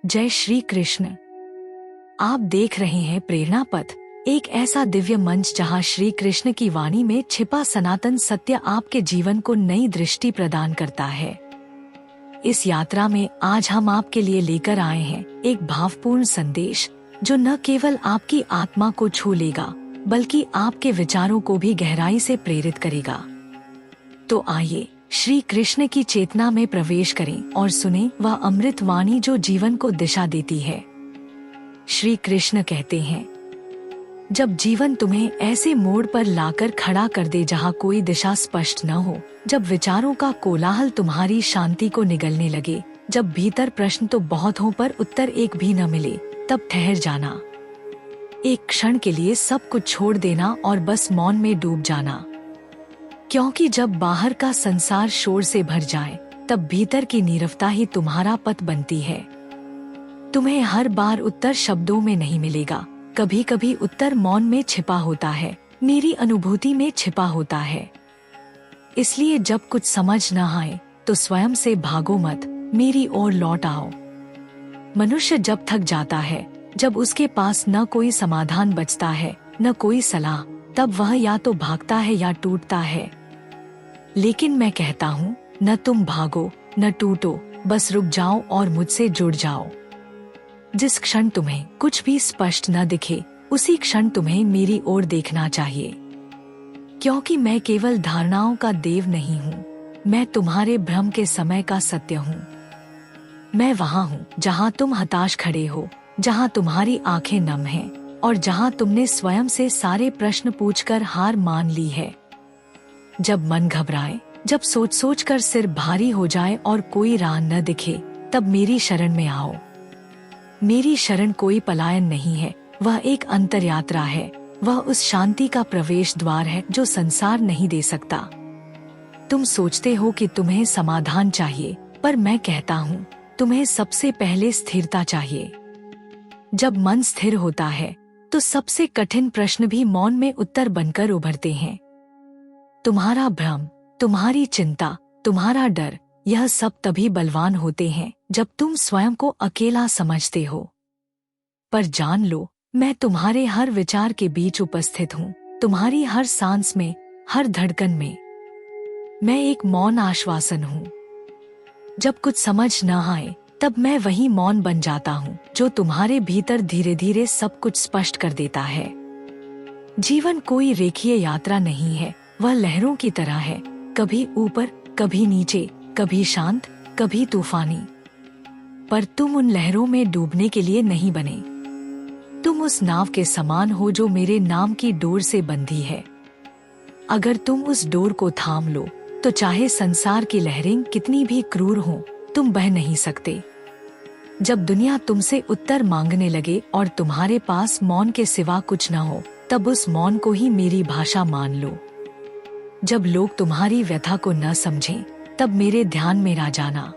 जय श्री कृष्ण। आप देख रहे हैं प्रेरणा पथ, एक ऐसा दिव्य मंच जहां श्री कृष्ण की वाणी में छिपा सनातन सत्य आपके जीवन को नई दृष्टि प्रदान करता है। इस यात्रा में आज हम आपके लिए लेकर आए हैं एक भावपूर्ण संदेश जो न केवल आपकी आत्मा को छू लेगा बल्कि आपके विचारों को भी गहराई से प्रेरित करेगा। तो आइए श्री कृष्ण की चेतना में प्रवेश करें और सुने वह अमृत वाणी जो जीवन को दिशा देती है। श्री कृष्ण कहते हैं, जब जीवन तुम्हें ऐसे मोड़ पर लाकर खड़ा कर दे जहाँ कोई दिशा स्पष्ट न हो, जब विचारों का कोलाहल तुम्हारी शांति को निगलने लगे, जब भीतर प्रश्न तो बहुत हो पर उत्तर एक भी न मिले, तब ठहर जाना। एक क्षण के लिए सब कुछ छोड़ देना और बस मौन में डूब जाना, क्योंकि जब बाहर का संसार शोर से भर जाए तब भीतर की नीरवता ही तुम्हारा पथ बनती है। तुम्हें हर बार उत्तर शब्दों में नहीं मिलेगा, कभी कभी उत्तर मौन में छिपा होता है, मेरी अनुभूति में छिपा होता है। इसलिए जब कुछ समझ न आए तो स्वयं से भागो मत, मेरी ओर लौट आओ। मनुष्य जब थक जाता है, जब उसके पास न कोई समाधान बचता है न कोई सलाह, तब वह या तो भागता है या टूटता है। लेकिन मैं कहता हूँ, न तुम भागो न टूटो, बस रुक जाओ और मुझसे जुड़ जाओ। जिस क्षण तुम्हें कुछ भी स्पष्ट न दिखे, उसी क्षण तुम्हें मेरी ओर देखना चाहिए, क्योंकि मैं केवल धारणाओं का देव नहीं हूँ, मैं तुम्हारे भ्रम के समय का सत्य हूँ। मैं वहाँ हूँ जहाँ तुम हताश खड़े हो, जहाँ तुम्हारी आंखें नम हैं और जहाँ तुमने स्वयं से सारे प्रश्न पूछकर हार मान ली है। जब मन घबराए, जब सोच सोच कर सिर भारी हो जाए और कोई राह न दिखे, तब मेरी शरण में आओ। मेरी शरण कोई पलायन नहीं है, वह एक अंतर यात्रा है, वह उस शांति का प्रवेश द्वार है जो संसार नहीं दे सकता। तुम सोचते हो कि तुम्हें समाधान चाहिए, पर मैं कहता हूँ तुम्हें सबसे पहले स्थिरता चाहिए। जब मन स्थिर होता है तो सबसे कठिन प्रश्न भी मौन में उत्तर बनकर उभरते हैं। तुम्हारा भ्रम, तुम्हारी चिंता, तुम्हारा डर, यह सब तभी बलवान होते हैं जब तुम स्वयं को अकेला समझते हो। पर जान लो, मैं तुम्हारे हर विचार के बीच उपस्थित हूँ, तुम्हारी हर सांस में, हर धड़कन में। मैं एक मौन आश्वासन हूँ। जब कुछ समझ न आए तब मैं वही मौन बन जाता हूँ जो तुम्हारे भीतर धीरे धीरे सब कुछ स्पष्ट कर देता है। जीवन कोई रेखीय यात्रा नहीं है, वह लहरों की तरह है, कभी ऊपर कभी नीचे, कभी शांत कभी तूफानी। पर तुम उन लहरों में डूबने के लिए नहीं बने, तुम उस नाव के समान हो जो मेरे नाम की डोर से बंधी है। अगर तुम उस डोर को थाम लो तो चाहे संसार की लहरें कितनी भी क्रूर हों, तुम बह नहीं सकते। जब दुनिया तुमसे उत्तर मांगने लगे और तुम्हारे पास मौन के सिवा कुछ न हो, तब उस मौन को ही मेरी भाषा मान लो। जब लोग तुम्हारी व्यथा को न समझें, तब मेरे ध्यान में आ जाना,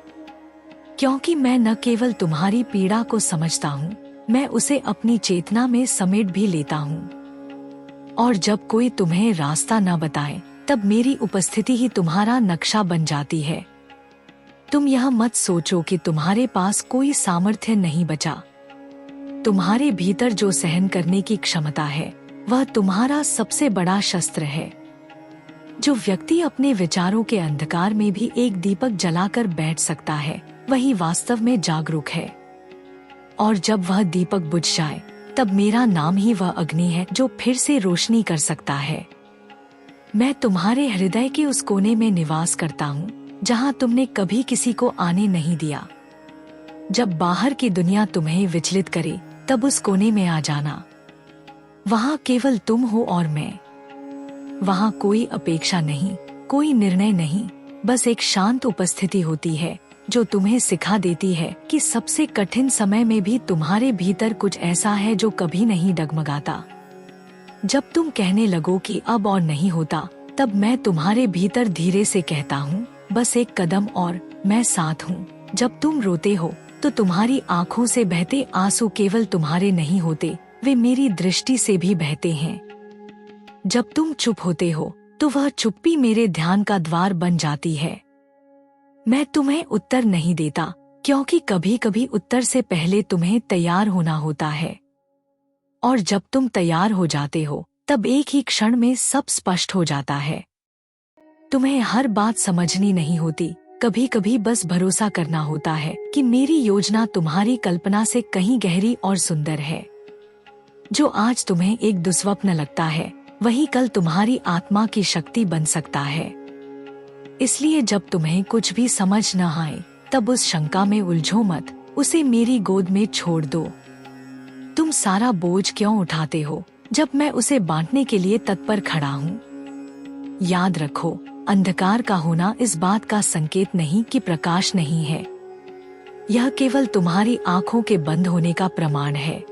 क्योंकि मैं न केवल तुम्हारी पीड़ा को समझता हूँ, मैं उसे अपनी चेतना में समेट भी लेता हूँ। और जब कोई तुम्हें रास्ता न बताए, तब मेरी उपस्थिति ही तुम्हारा नक्शा बन जाती है। तुम यह मत सोचो कि तुम्हारे पास कोई सामर्थ्य नहीं बचा। तुम्हारे भीतर जो सहन करने की क्षमता है, वह तुम्हारा सबसे बड़ा शस्त्र है। जो व्यक्ति अपने विचारों के अंधकार में भी एक दीपक जलाकर बैठ सकता है, वही वास्तव में जागरूक है। और जब वह दीपक बुझ जाए, तब मेरा नाम ही वह अग्नि है जो फिर से रोशनी कर सकता है। मैं तुम्हारे हृदय के उस कोने में निवास करता हूँ जहाँ तुमने कभी किसी को आने नहीं दिया। जब बाहर की दुनिया तुम्हें विचलित करे, तब उस कोने में आ जाना। वहाँ केवल तुम हो और मैं। वहाँ कोई अपेक्षा नहीं, कोई निर्णय नहीं, बस एक शांत उपस्थिति होती है जो तुम्हें सिखा देती है कि सबसे कठिन समय में भी तुम्हारे भीतर कुछ ऐसा है जो कभी नहीं डगमगाता। जब तुम कहने लगो कि अब और नहीं होता, तब मैं तुम्हारे भीतर धीरे से कहता हूँ, बस एक कदम और, मैं साथ हूँ। जब तुम रोते हो तो तुम्हारी आँखों से बहते आंसू केवल तुम्हारे नहीं होते, वे मेरी दृष्टि से भी बहते हैं। जब तुम चुप होते हो तो वह चुप्पी मेरे ध्यान का द्वार बन जाती है। मैं तुम्हें उत्तर नहीं देता, क्योंकि कभी कभी उत्तर से पहले तुम्हें तैयार होना होता है, और जब तुम तैयार हो जाते हो तब एक ही क्षण में सब स्पष्ट हो जाता है। तुम्हें हर बात समझनी नहीं होती, कभी कभी बस भरोसा करना होता है कि मेरी योजना तुम्हारी कल्पना से कहीं गहरी और सुंदर है। जो आज तुम्हें एक दुस्वप्न लगता है वही कल तुम्हारी आत्मा की शक्ति बन सकता है। इसलिए जब तुम्हें कुछ भी समझ न आए तब उस शंका में उलझो मत, उसे मेरी गोद में छोड़ दो। तुम सारा बोझ क्यों उठाते हो जब मैं उसे बांटने के लिए तत्पर खड़ा हूँ। याद रखो, अंधकार का होना इस बात का संकेत नहीं कि प्रकाश नहीं है, यह केवल तुम्हारी आंखों के बंद होने का प्रमाण है।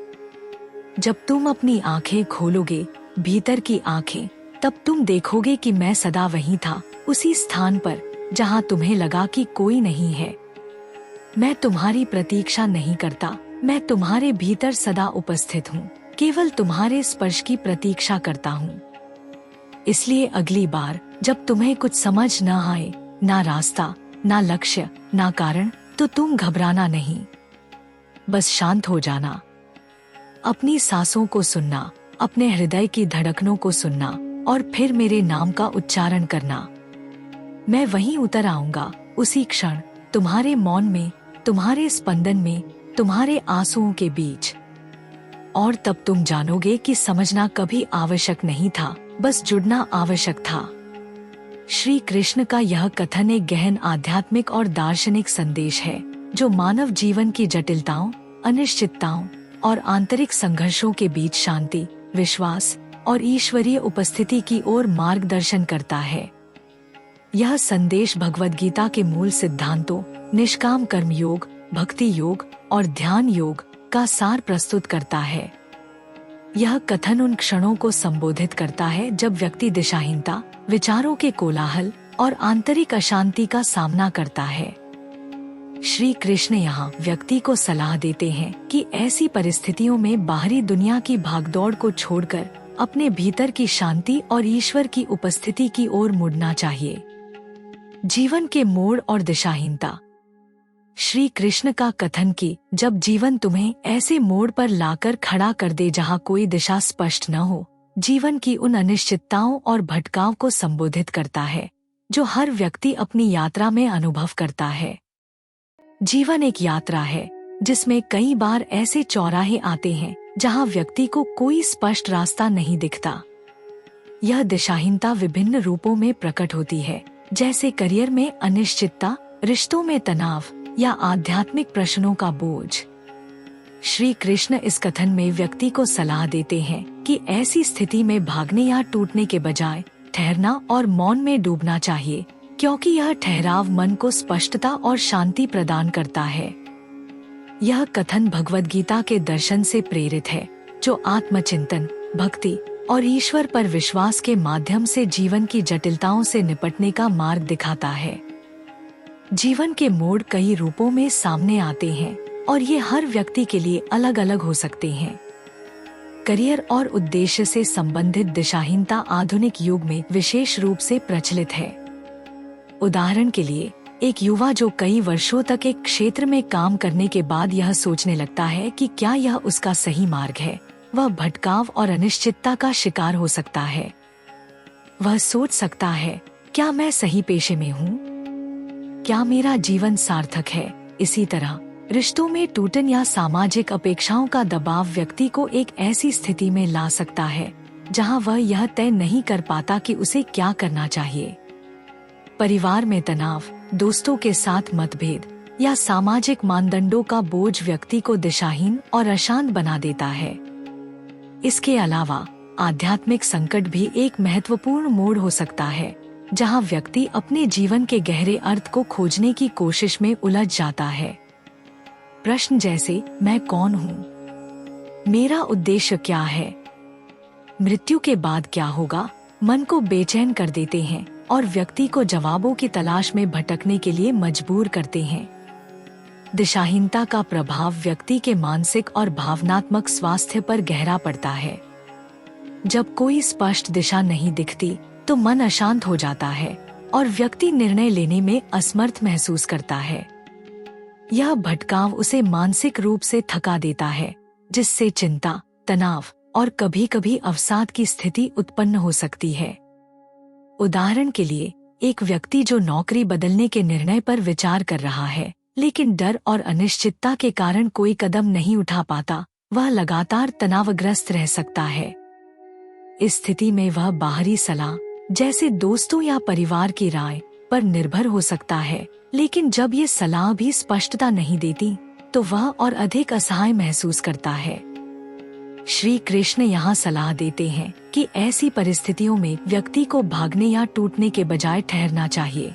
जब तुम अपनी आंखें खोलोगे, भीतर की आंखें, तब तुम देखोगे कि मैं सदा वहीं था, उसी स्थान पर जहां तुम्हें लगा कि कोई नहीं है। मैं तुम्हारी प्रतीक्षा नहीं करता, मैं तुम्हारे भीतर सदा उपस्थित हूँ, केवल तुम्हारे स्पर्श की प्रतीक्षा करता हूँ। इसलिए अगली बार जब तुम्हें कुछ समझ न आए, ना रास्ता, ना लक्ष्य, ना कारण, तो तुम घबराना नहीं, बस शांत हो जाना। अपनी सांसों को सुनना, अपने हृदय की धड़कनों को सुनना और फिर मेरे नाम का उच्चारण करना। मैं वहीं उतर आऊंगा, उसी क्षण, तुम्हारे मौन में, तुम्हारे स्पंदन में, तुम्हारे आंसुओं के बीच। और तब तुम जानोगे कि समझना कभी आवश्यक नहीं था, बस जुड़ना आवश्यक था। श्री कृष्ण का यह कथन एक गहन आध्यात्मिक और दार्शनिक संदेश है, जो मानव जीवन की जटिलताओं, अनिश्चितताओं और आंतरिक संघर्षों के बीच शांति, विश्वास और ईश्वरीय उपस्थिति की ओर मार्गदर्शन करता है। यह संदेश भगवद गीता के मूल सिद्धांतों, निष्काम कर्म योग, भक्ति योग और ध्यान योग का सार प्रस्तुत करता है। यह कथन उन क्षणों को संबोधित करता है जब व्यक्ति दिशाहीनता, विचारों के कोलाहल और आंतरिक अशांति का सामना करता है। श्री कृष्ण यहाँ व्यक्ति को सलाह देते हैं कि ऐसी परिस्थितियों में बाहरी दुनिया की भागदौड़ को छोड़कर अपने भीतर की शांति और ईश्वर की उपस्थिति की ओर मुड़ना चाहिए। जीवन के मोड़ और दिशाहीनता। श्री कृष्ण का कथन कि जब जीवन तुम्हें ऐसे मोड़ पर लाकर खड़ा कर दे जहाँ कोई दिशा स्पष्ट न हो, जीवन की उन अनिश्चितताओं और भटकाव को संबोधित करता है जो हर व्यक्ति अपनी यात्रा में अनुभव करता है। जीवन एक यात्रा है जिसमें कई बार ऐसे चौराहे आते हैं जहां व्यक्ति को कोई स्पष्ट रास्ता नहीं दिखता। यह दिशाहीनता विभिन्न रूपों में प्रकट होती है, जैसे करियर में अनिश्चितता, रिश्तों में तनाव या आध्यात्मिक प्रश्नों का बोझ। श्री कृष्ण इस कथन में व्यक्ति को सलाह देते हैं कि ऐसी स्थिति में भागने या टूटने के बजाय ठहरना और मौन में डूबना चाहिए, क्योंकि यह ठहराव मन को स्पष्टता और शांति प्रदान करता है। यह कथन भगवद गीता के दर्शन से प्रेरित है, जो आत्मचिंतन, भक्ति और ईश्वर पर विश्वास के माध्यम से जीवन की जटिलताओं से निपटने का मार्ग दिखाता है। जीवन के मोड़ कई रूपों में सामने आते हैं और ये हर व्यक्ति के लिए अलग अलग हो सकते हैं। करियर और उद्देश्य से संबंधित दिशाहीनता आधुनिक युग में विशेष रूप से प्रचलित है। उदाहरण के लिए, एक युवा जो कई वर्षों तक एक क्षेत्र में काम करने के बाद यह सोचने लगता है कि क्या यह उसका सही मार्ग है, वह भटकाव और अनिश्चितता का शिकार हो सकता है। वह सोच सकता है, क्या मैं सही पेशे में हूँ? क्या मेरा जीवन सार्थक है? इसी तरह रिश्तों में टूटन या सामाजिक अपेक्षाओं का दबाव व्यक्ति को एक ऐसी स्थिति में ला सकता है जहां वह यह तय नहीं कर पाता कि उसे क्या करना चाहिए। परिवार में तनाव, दोस्तों के साथ मतभेद या सामाजिक मानदंडों का बोझ व्यक्ति को दिशाहीन और अशांत बना देता है। इसके अलावा आध्यात्मिक संकट भी एक महत्वपूर्ण मोड़ हो सकता है, जहां व्यक्ति अपने जीवन के गहरे अर्थ को खोजने की कोशिश में उलझ जाता है। प्रश्न जैसे, मैं कौन हूँ? मेरा उद्देश्य क्या है? मृत्यु के बाद क्या होगा? मन को बेचैन कर देते हैं और व्यक्ति को जवाबों की तलाश में भटकने के लिए मजबूर करते हैं। दिशाहीनता का प्रभाव व्यक्ति के मानसिक और भावनात्मक स्वास्थ्य पर गहरा पड़ता है। जब कोई स्पष्ट दिशा नहीं दिखती, तो मन अशांत हो जाता है और व्यक्ति निर्णय लेने में असमर्थ महसूस करता है। यह भटकाव उसे मानसिक रूप से थका देता है, जिससे चिंता, तनाव और कभी कभी अवसाद की स्थिति उत्पन्न हो सकती है। उदाहरण के लिए, एक व्यक्ति जो नौकरी बदलने के निर्णय पर विचार कर रहा है, लेकिन डर और अनिश्चितता के कारण कोई कदम नहीं उठा पाता, वह लगातार तनावग्रस्त रह सकता है। इस स्थिति में वह बाहरी सलाह, जैसे दोस्तों या परिवार की राय पर निर्भर हो सकता है, लेकिन जब ये सलाह भी स्पष्टता नहीं देती, तो वह और अधिक असहाय महसूस करता है। श्री कृष्ण यहाँ सलाह देते हैं कि ऐसी परिस्थितियों में व्यक्ति को भागने या टूटने के बजाय ठहरना चाहिए।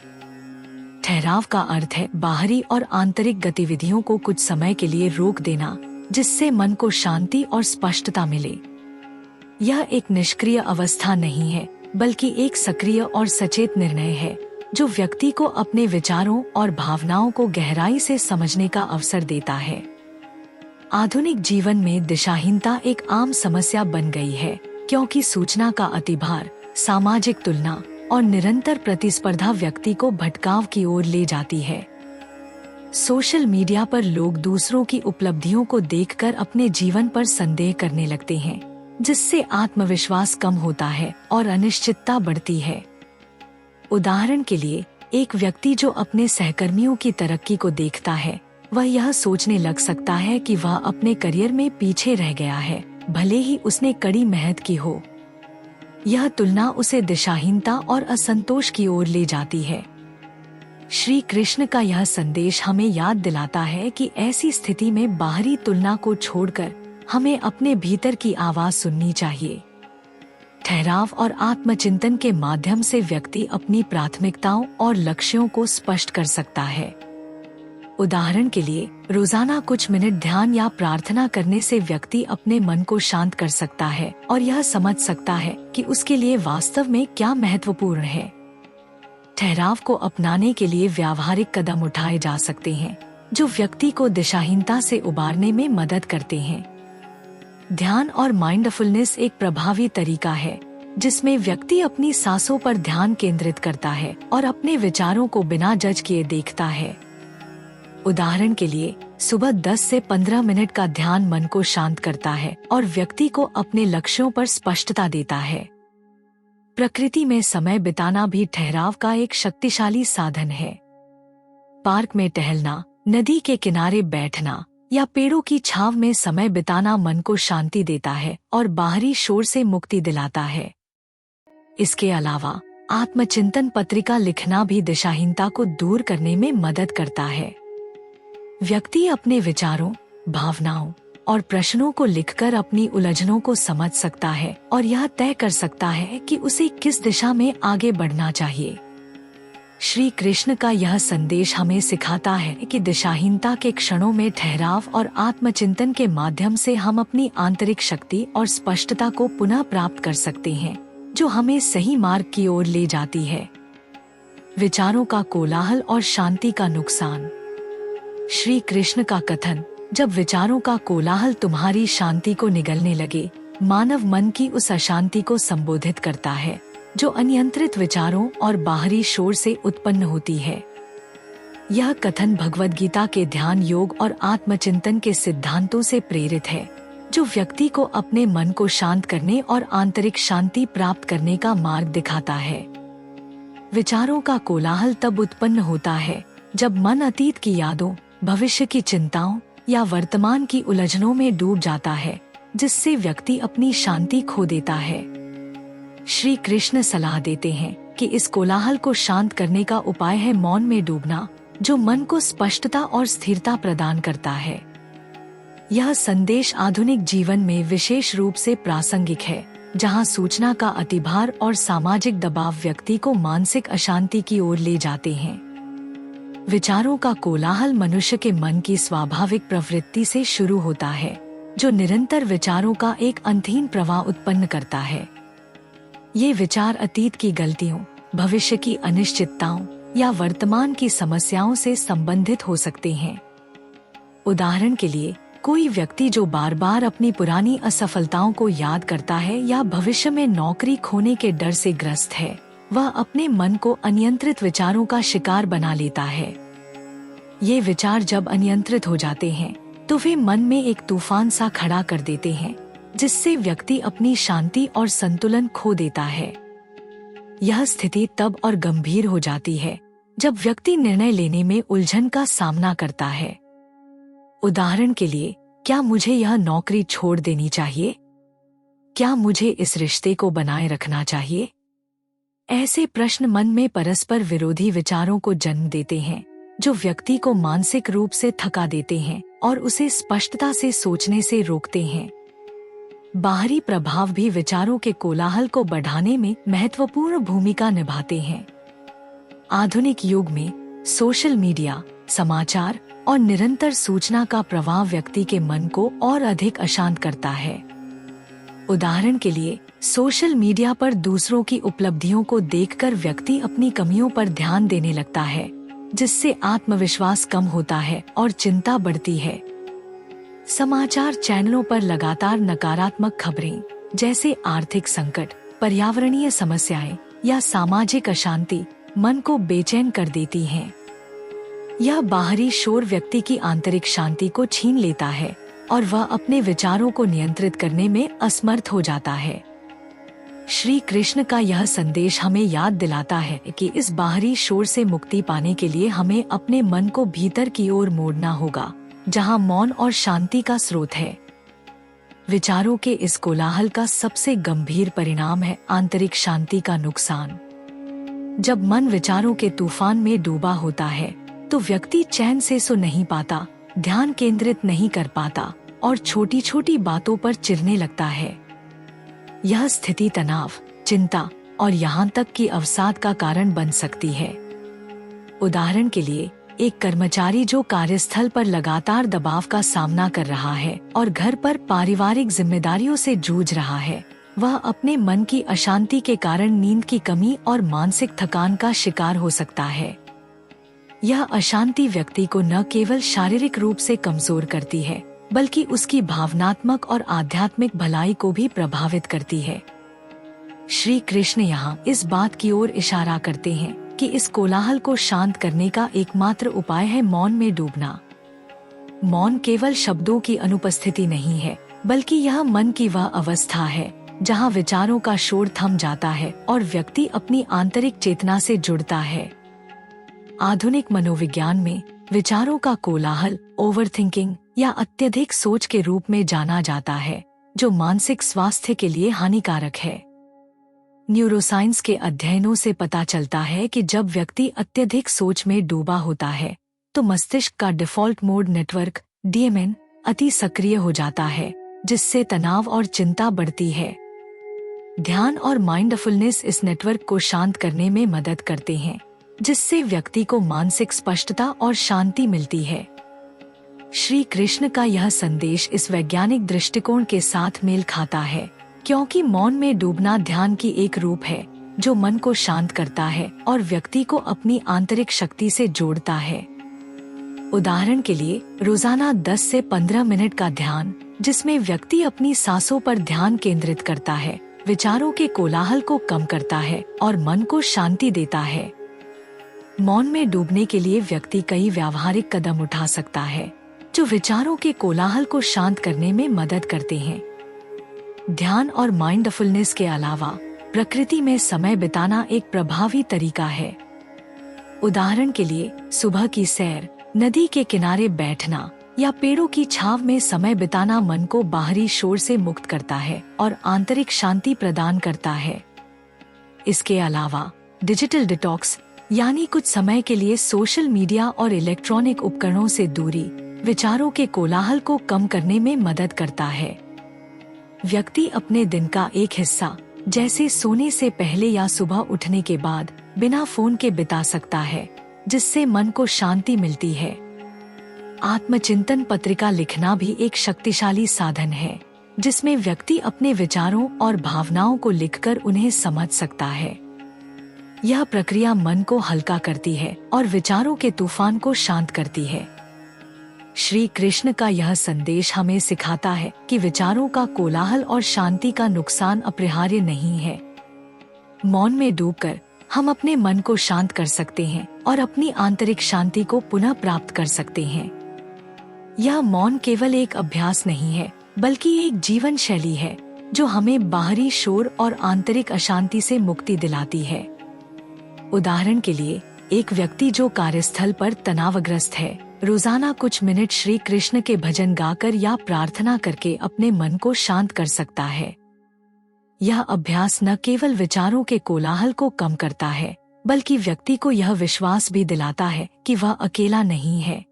ठहराव का अर्थ है बाहरी और आंतरिक गतिविधियों को कुछ समय के लिए रोक देना, जिससे मन को शांति और स्पष्टता मिले। यह एक निष्क्रिय अवस्था नहीं है, बल्कि एक सक्रिय और सचेत निर्णय है, जो व्यक्ति को अपने विचारों और भावनाओं को गहराई से समझने का अवसर देता है। आधुनिक जीवन में दिशाहीनता एक आम समस्या बन गई है, क्योंकि सूचना का अतिभार, सामाजिक तुलना और निरंतर प्रतिस्पर्धा व्यक्ति को भटकाव की ओर ले जाती है। सोशल मीडिया पर लोग दूसरों की उपलब्धियों को देखकर अपने जीवन पर संदेह करने लगते हैं, जिससे आत्मविश्वास कम होता है और अनिश्चितता बढ़ती है। उदाहरण के लिए, एक व्यक्ति जो अपने सहकर्मियों की तरक्की को देखता है, वह यह सोचने लग सकता है कि वह अपने करियर में पीछे रह गया है, भले ही उसने कड़ी मेहनत की हो। यह तुलना उसे दिशाहीनता और असंतोष की ओर ले जाती है। श्री कृष्ण का यह संदेश हमें याद दिलाता है कि ऐसी स्थिति में बाहरी तुलना को छोड़कर हमें अपने भीतर की आवाज सुननी चाहिए। ठहराव और आत्मचिंतन के माध्यम से व्यक्ति अपनी प्राथमिकताओं और लक्ष्यों को स्पष्ट कर सकता है। उदाहरण के लिए, रोजाना कुछ मिनट ध्यान या प्रार्थना करने से व्यक्ति अपने मन को शांत कर सकता है और यह समझ सकता है कि उसके लिए वास्तव में क्या महत्वपूर्ण है। ठहराव को अपनाने के लिए व्यावहारिक कदम उठाए जा सकते हैं, जो व्यक्ति को दिशाहीनता से उबारने में मदद करते हैं। ध्यान और माइंडफुलनेस एक प्रभावी तरीका है, जिसमें व्यक्ति अपनी सांसों पर ध्यान केंद्रित करता है और अपने विचारों को बिना जज किए देखता है। उदाहरण के लिए, सुबह 10 से 15 मिनट का ध्यान मन को शांत करता है और व्यक्ति को अपने लक्ष्यों पर स्पष्टता देता है। प्रकृति में समय बिताना भी ठहराव का एक शक्तिशाली साधन है। पार्क में टहलना, नदी के किनारे बैठना या पेड़ों की छांव में समय बिताना मन को शांति देता है और बाहरी शोर से मुक्ति दिलाता है। इसके अलावा आत्मचिंतन पत्रिका लिखना भी दिशाहीनता को दूर करने में मदद करता है। व्यक्ति अपने विचारों, भावनाओं और प्रश्नों को लिखकर अपनी उलझनों को समझ सकता है और यह तय कर सकता है कि उसे किस दिशा में आगे बढ़ना चाहिए। श्री कृष्ण का यह संदेश हमें सिखाता है कि दिशाहीनता के क्षणों में ठहराव और आत्मचिंतन के माध्यम से हम अपनी आंतरिक शक्ति और स्पष्टता को पुनः प्राप्त कर सकते हैं, जो हमें सही मार्ग की ओर ले जाती है। विचारों का कोलाहल और शांति का नुकसान। श्री कृष्ण का कथन, जब विचारों का कोलाहल तुम्हारी शांति को निगलने लगे, मानव मन की उस अशांति को संबोधित करता है जो अनियंत्रित विचारों और बाहरी शोर से उत्पन्न होती है। यह कथन भगवद गीता के ध्यान योग और आत्मचिंतन के सिद्धांतों से प्रेरित है, जो व्यक्ति को अपने मन को शांत करने और आंतरिक शांति प्राप्त करने का मार्ग दिखाता है। विचारों का कोलाहल तब उत्पन्न होता है जब मन अतीत की यादों, भविष्य की चिंताओं या वर्तमान की उलझनों में डूब जाता है, जिससे व्यक्ति अपनी शांति खो देता है। श्री कृष्ण सलाह देते हैं कि इस कोलाहल को शांत करने का उपाय है मौन में डूबना, जो मन को स्पष्टता और स्थिरता प्रदान करता है। यह संदेश आधुनिक जीवन में विशेष रूप से प्रासंगिक है, जहां सूचना का अतिभार और सामाजिक दबाव व्यक्ति को मानसिक अशांति की ओर ले जाते हैं। विचारों का कोलाहल मनुष्य के मन की स्वाभाविक प्रवृत्ति से शुरू होता है, जो निरंतर विचारों का एक अंतहीन प्रवाह उत्पन्न करता है। ये विचार अतीत की गलतियों, भविष्य की अनिश्चितताओं या वर्तमान की समस्याओं से संबंधित हो सकते हैं। उदाहरण के लिए, कोई व्यक्ति जो बार बार अपनी पुरानी असफलताओं को याद करता है या भविष्य में नौकरी खोने के डर से ग्रस्त है, वह अपने मन को अनियंत्रित विचारों का शिकार बना लेता है। ये विचार जब अनियंत्रित हो जाते हैं तो वे मन में एक तूफान सा खड़ा कर देते हैं, जिससे व्यक्ति अपनी शांति और संतुलन खो देता है। यह स्थिति तब और गंभीर हो जाती है जब व्यक्ति निर्णय लेने में उलझन का सामना करता है। उदाहरण के लिए, क्या मुझे यह नौकरी छोड़ देनी चाहिए? क्या मुझे इस रिश्ते को बनाए रखना चाहिए? ऐसे प्रश्न मन में परस्पर विरोधी विचारों को जन्म देते हैं, जो व्यक्ति को मानसिक रूप से थका देते हैं और उसे स्पष्टता से सोचने से रोकते हैं। बाहरी प्रभाव भी विचारों के कोलाहल को बढ़ाने में महत्वपूर्ण भूमिका निभाते हैं। आधुनिक युग में सोशल मीडिया, समाचार और निरंतर सूचना का प्रवाह व्यक्ति के मन को और अधिक अशांत करता है। उदाहरण के लिए, सोशल मीडिया पर दूसरों की उपलब्धियों को देखकर व्यक्ति अपनी कमियों पर ध्यान देने लगता है, जिससे आत्मविश्वास कम होता है और चिंता बढ़ती है। समाचार चैनलों पर लगातार नकारात्मक खबरें जैसे आर्थिक संकट, पर्यावरणीय समस्याएं या सामाजिक अशांति मन को बेचैन कर देती हैं। यह बाहरी शोर व्यक्ति की आंतरिक शांति को छीन लेता है और वह अपने विचारों को नियंत्रित करने में असमर्थ हो जाता है। श्री कृष्ण का यह संदेश हमें याद दिलाता है कि इस बाहरी शोर से मुक्ति पाने के लिए हमें अपने मन को भीतर की ओर मोड़ना होगा, जहां मौन और शांति का स्रोत है। विचारों के इस कोलाहल का सबसे गंभीर परिणाम है आंतरिक शांति का नुकसान। जब मन विचारों के तूफान में डूबा होता है तो व्यक्ति चैन से सो नहीं पाता, ध्यान केंद्रित नहीं कर पाता और छोटी छोटी बातों पर चिढ़ने लगता है। यह स्थिति तनाव, चिंता और यहाँ तक कि अवसाद का कारण बन सकती है। उदाहरण के लिए, एक कर्मचारी जो कार्यस्थल पर लगातार दबाव का सामना कर रहा है और घर पर पारिवारिक जिम्मेदारियों से जूझ रहा है, वह अपने मन की अशांति के कारण नींद की कमी और मानसिक थकान का शिकार हो सकता है। यह अशांति व्यक्ति को न केवल शारीरिक रूप से कमजोर करती है, बल्कि उसकी भावनात्मक और आध्यात्मिक भलाई को भी प्रभावित करती है। श्री कृष्ण यहाँ इस बात की ओर इशारा करते हैं कि इस कोलाहल को शांत करने का एकमात्र उपाय है मौन में डूबना। मौन केवल शब्दों की अनुपस्थिति नहीं है, बल्कि यह मन की वह अवस्था है जहाँ विचारों का शोर थम जाता है और व्यक्ति अपनी आंतरिक चेतना से जुड़ता है। आधुनिक मनोविज्ञान में विचारों का कोलाहल ओवरथिंकिंग या अत्यधिक सोच के रूप में जाना जाता है, जो मानसिक स्वास्थ्य के लिए हानिकारक है। न्यूरोसाइंस के अध्ययनों से पता चलता है कि जब व्यक्ति अत्यधिक सोच में डूबा होता है तो मस्तिष्क का डिफॉल्ट मोड नेटवर्क DMN अति सक्रिय हो जाता है, जिससे तनाव और चिंता बढ़ती है। ध्यान और माइंडफुलनेस इस नेटवर्क को शांत करने में मदद करते हैं, जिससे व्यक्ति को मानसिक स्पष्टता और शांति मिलती है। श्री कृष्ण का यह संदेश इस वैज्ञानिक दृष्टिकोण के साथ मेल खाता है, क्योंकि मौन में डूबना ध्यान की एक रूप है जो मन को शांत करता है और व्यक्ति को अपनी आंतरिक शक्ति से जोड़ता है। उदाहरण के लिए, रोजाना 10 से 15 मिनट का ध्यान, जिसमें व्यक्ति अपनी सांसों पर ध्यान केंद्रित करता है, विचारों के कोलाहल को कम करता है और मन को शांति देता है। मौन में डूबने के लिए व्यक्ति कई व्यावहारिक कदम उठा सकता है, जो विचारों के कोलाहल को शांत करने में मदद करते हैं। ध्यान और माइंडफुलनेस के अलावा प्रकृति में समय बिताना एक प्रभावी तरीका है। उदाहरण के लिए, सुबह की सैर, नदी के किनारे बैठना या पेड़ों की छांव में समय बिताना मन को बाहरी शोर से मुक्त करता है और आंतरिक शांति प्रदान करता है। इसके अलावा डिजिटल डिटॉक्स यानी कुछ समय के लिए सोशल मीडिया और इलेक्ट्रॉनिक उपकरणों से दूरी विचारों के कोलाहल को कम करने में मदद करता है। व्यक्ति अपने दिन का एक हिस्सा, जैसे सोने से पहले या सुबह उठने के बाद, बिना फोन के बिता सकता है, जिससे मन को शांति मिलती है। आत्मचिंतन पत्रिका लिखना भी एक शक्तिशाली साधन है, जिसमें व्यक्ति अपने विचारों और भावनाओं को लिखकर उन्हें समझ सकता है। यह प्रक्रिया मन को हल्का करती है और विचारों के तूफान को शांत करती है। श्री कृष्ण का यह संदेश हमें सिखाता है कि विचारों का कोलाहल और शांति का नुकसान अपरिहार्य नहीं है। मौन में डूबकर हम अपने मन को शांत कर सकते हैं और अपनी आंतरिक शांति को पुनः प्राप्त कर सकते हैं। यह मौन केवल एक अभ्यास नहीं है, बल्कि एक जीवन शैली है जो हमें बाहरी शोर और आंतरिक अशांति से मुक्ति दिलाती है। उदाहरण के लिए, एक व्यक्ति जो कार्यस्थल पर तनावग्रस्त है, रोजाना कुछ मिनट श्री कृष्ण के भजन गाकर या प्रार्थना करके अपने मन को शांत कर सकता है। यह अभ्यास न केवल विचारों के कोलाहल को कम करता है, बल्कि व्यक्ति को यह विश्वास भी दिलाता है कि वह अकेला नहीं है।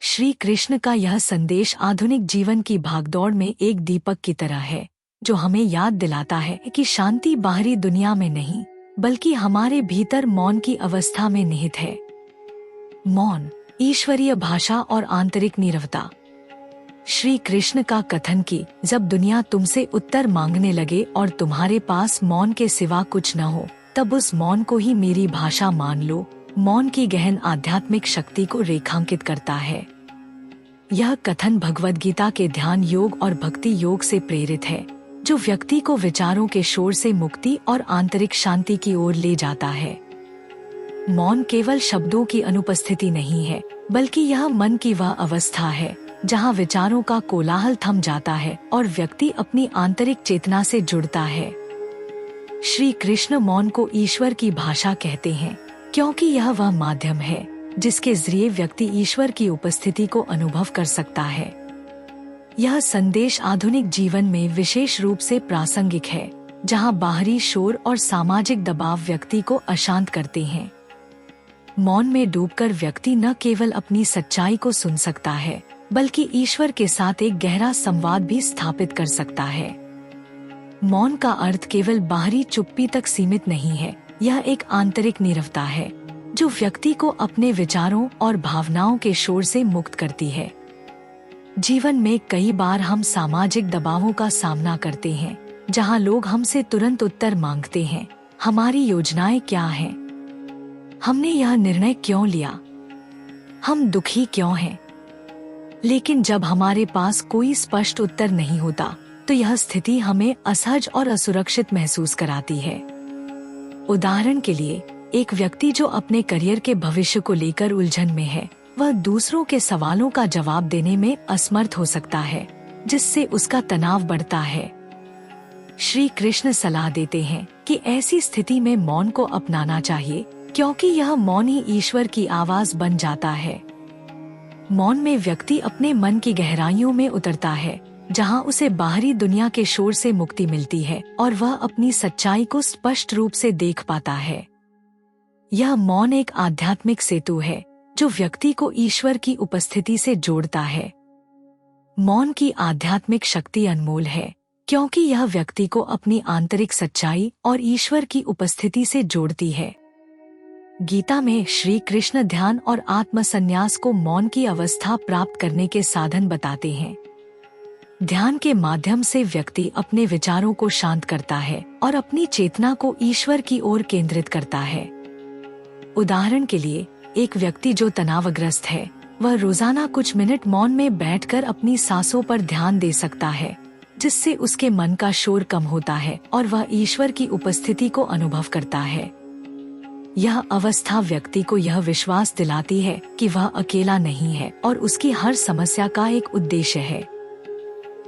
श्री कृष्ण का यह संदेश आधुनिक जीवन की भागदौड़ में एक दीपक की तरह है, जो हमें याद दिलाता है कि शांति बाहरी दुनिया में नहीं, बल्कि हमारे भीतर मौन की अवस्था में निहित है। मौन, ईश्वरीय भाषा और आंतरिक नीरवता। श्री कृष्ण का कथन कि जब दुनिया तुमसे उत्तर मांगने लगे और तुम्हारे पास मौन के सिवा कुछ न हो, तब उस मौन को ही मेरी भाषा मान लो, मौन की गहन आध्यात्मिक शक्ति को रेखांकित करता है। यह कथन भगवद गीता के ध्यान योग और भक्ति योग से प्रेरित है, जो व्यक्ति को विचारों के शोर से मुक्ति और आंतरिक शांति की ओर ले जाता है। मौन केवल शब्दों की अनुपस्थिति नहीं है, बल्कि यह मन की वह अवस्था है जहां विचारों का कोलाहल थम जाता है और व्यक्ति अपनी आंतरिक चेतना से जुड़ता है। श्री कृष्ण मौन को ईश्वर की भाषा कहते हैं, क्योंकि यह वह माध्यम है जिसके जरिए व्यक्ति ईश्वर की उपस्थिति को अनुभव कर सकता है। यह संदेश आधुनिक जीवन में विशेष रूप से प्रासंगिक है, जहां बाहरी शोर और सामाजिक दबाव व्यक्ति को अशांत करते हैं। मौन में डूबकर व्यक्ति न केवल अपनी सच्चाई को सुन सकता है, बल्कि ईश्वर के साथ एक गहरा संवाद भी स्थापित कर सकता है। मौन का अर्थ केवल बाहरी चुप्पी तक सीमित नहीं है, यह एक आंतरिक नीरवता है जो व्यक्ति को अपने विचारों और भावनाओं के शोर से मुक्त करती है। जीवन में कई बार हम सामाजिक दबावों का सामना करते हैं, जहां लोग हमसे तुरंत उत्तर मांगते हैं, हमारी योजनाएं क्या हैं, हमने यह निर्णय क्यों लिया, हम दुखी क्यों हैं। लेकिन जब हमारे पास कोई स्पष्ट उत्तर नहीं होता, तो यह स्थिति हमें असहज और असुरक्षित महसूस कराती है। उदाहरण के लिए, एक व्यक्ति जो अपने करियर के भविष्य को लेकर उलझन में है, वह दूसरों के सवालों का जवाब देने में असमर्थ हो सकता है, जिससे उसका तनाव बढ़ता है। श्री कृष्ण सलाह देते हैं कि ऐसी स्थिति में मौन को अपनाना चाहिए, क्योंकि यह मौन ही ईश्वर की आवाज बन जाता है। मौन में व्यक्ति अपने मन की गहराइयों में उतरता है, जहां उसे बाहरी दुनिया के शोर से मुक्ति मिलती है और वह अपनी सच्चाई को स्पष्ट रूप से देख पाता है। यह मौन एक आध्यात्मिक सेतु है जो व्यक्ति को ईश्वर की उपस्थिति से जोड़ता है। मौन की आध्यात्मिक शक्ति अनमोल है, क्योंकि यह व्यक्ति को अपनी आंतरिक सच्चाई और ईश्वर की उपस्थिति से जोड़ती है। गीता में श्री कृष्ण ध्यान और आत्म संन्यास को मौन की अवस्था प्राप्त करने के साधन बताते हैं। ध्यान के माध्यम से व्यक्ति अपने विचारों को शांत करता है और अपनी चेतना को ईश्वर की ओर केंद्रित करता है। उदाहरण के लिए, एक व्यक्ति जो तनावग्रस्त है, वह रोजाना कुछ मिनट मौन में बैठकर अपनी सांसों पर ध्यान दे सकता है, जिससे उसके मन का शोर कम होता है और वह ईश्वर की उपस्थिति को अनुभव करता है। यह अवस्था व्यक्ति को यह विश्वास दिलाती है कि वह अकेला नहीं है और उसकी हर समस्या का एक उद्देश्य है।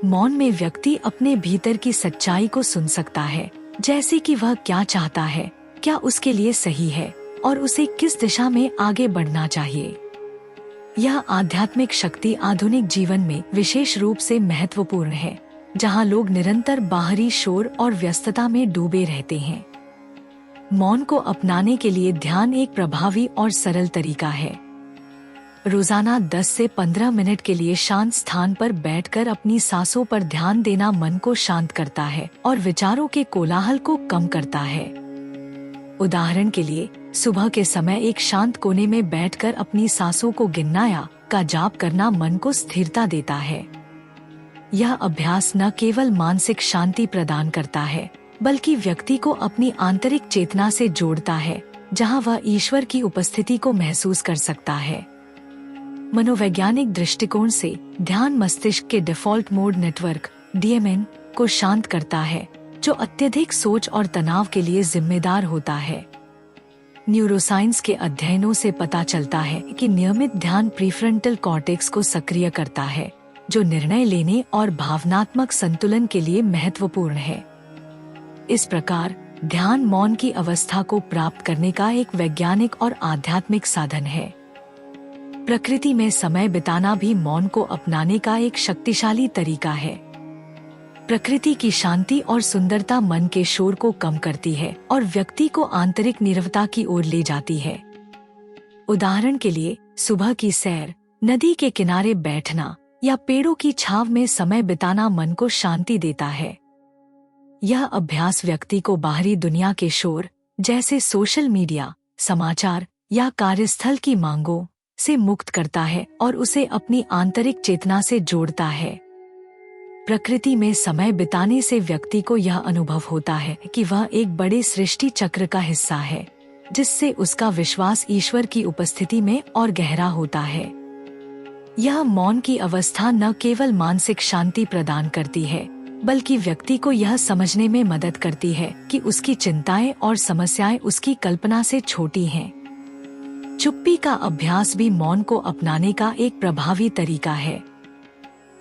मौन में व्यक्ति अपने भीतर की सच्चाई को सुन सकता है, जैसे कि वह क्या चाहता है, क्या उसके लिए सही है और उसे किस दिशा में आगे बढ़ना चाहिए। यह आध्यात्मिक शक्ति आधुनिक जीवन में विशेष रूप से महत्वपूर्ण है, जहां लोग निरंतर बाहरी शोर और व्यस्तता में डूबे रहते हैं। मौन को अपनाने के लिए ध्यान एक प्रभावी और सरल तरीका है। रोजाना 10 से 15 मिनट के लिए शांत स्थान पर बैठकर अपनी सांसों पर ध्यान देना मन को शांत करता है और विचारों के कोलाहल को कम करता है। उदाहरण के लिए, सुबह के समय एक शांत कोने में बैठकर अपनी सांसों को गिनना या का जाप करना मन को स्थिरता देता है। यह अभ्यास न केवल मानसिक शांति प्रदान करता है, बल्कि व्यक्ति को अपनी आंतरिक चेतना से जोड़ता है, जहां वह ईश्वर की उपस्थिति को महसूस कर सकता है। मनोवैज्ञानिक दृष्टिकोण से ध्यान मस्तिष्क के डिफॉल्ट मोड नेटवर्क DMN को शांत करता है, जो अत्यधिक सोच और तनाव के लिए जिम्मेदार होता है। न्यूरोसाइंस के अध्ययनों से पता चलता है कि नियमित ध्यान प्रीफ्रंटल कॉर्टेक्स को सक्रिय करता है, जो निर्णय लेने और भावनात्मक संतुलन के लिए महत्वपूर्ण है। इस प्रकार ध्यान मौन की अवस्था को प्राप्त करने का एक वैज्ञानिक और आध्यात्मिक साधन है। प्रकृति में समय बिताना भी मौन को अपनाने का एक शक्तिशाली तरीका है। प्रकृति की शांति और सुंदरता मन के शोर को कम करती है और व्यक्ति को आंतरिक नीरवता की ओर ले जाती है। उदाहरण के लिए सुबह की सैर, नदी के किनारे बैठना या पेड़ों की छांव में समय बिताना मन को शांति देता है। यह अभ्यास व्यक्ति को बाहरी दुनिया के शोर जैसे सोशल मीडिया, समाचार या कार्यस्थल की मांगों से मुक्त करता है और उसे अपनी आंतरिक चेतना से जोड़ता है। प्रकृति में समय बिताने से व्यक्ति को यह अनुभव होता है कि वह एक बड़े सृष्टि चक्र का हिस्सा है, जिससे उसका विश्वास ईश्वर की उपस्थिति में और गहरा होता है। यह मौन की अवस्था न केवल मानसिक शांति प्रदान करती है, बल्कि व्यक्ति को यह समझने में मदद करती है कि उसकी चिंताएं और समस्याएं उसकी कल्पना से छोटी हैं। चुप्पी का अभ्यास भी मौन को अपनाने का एक प्रभावी तरीका है।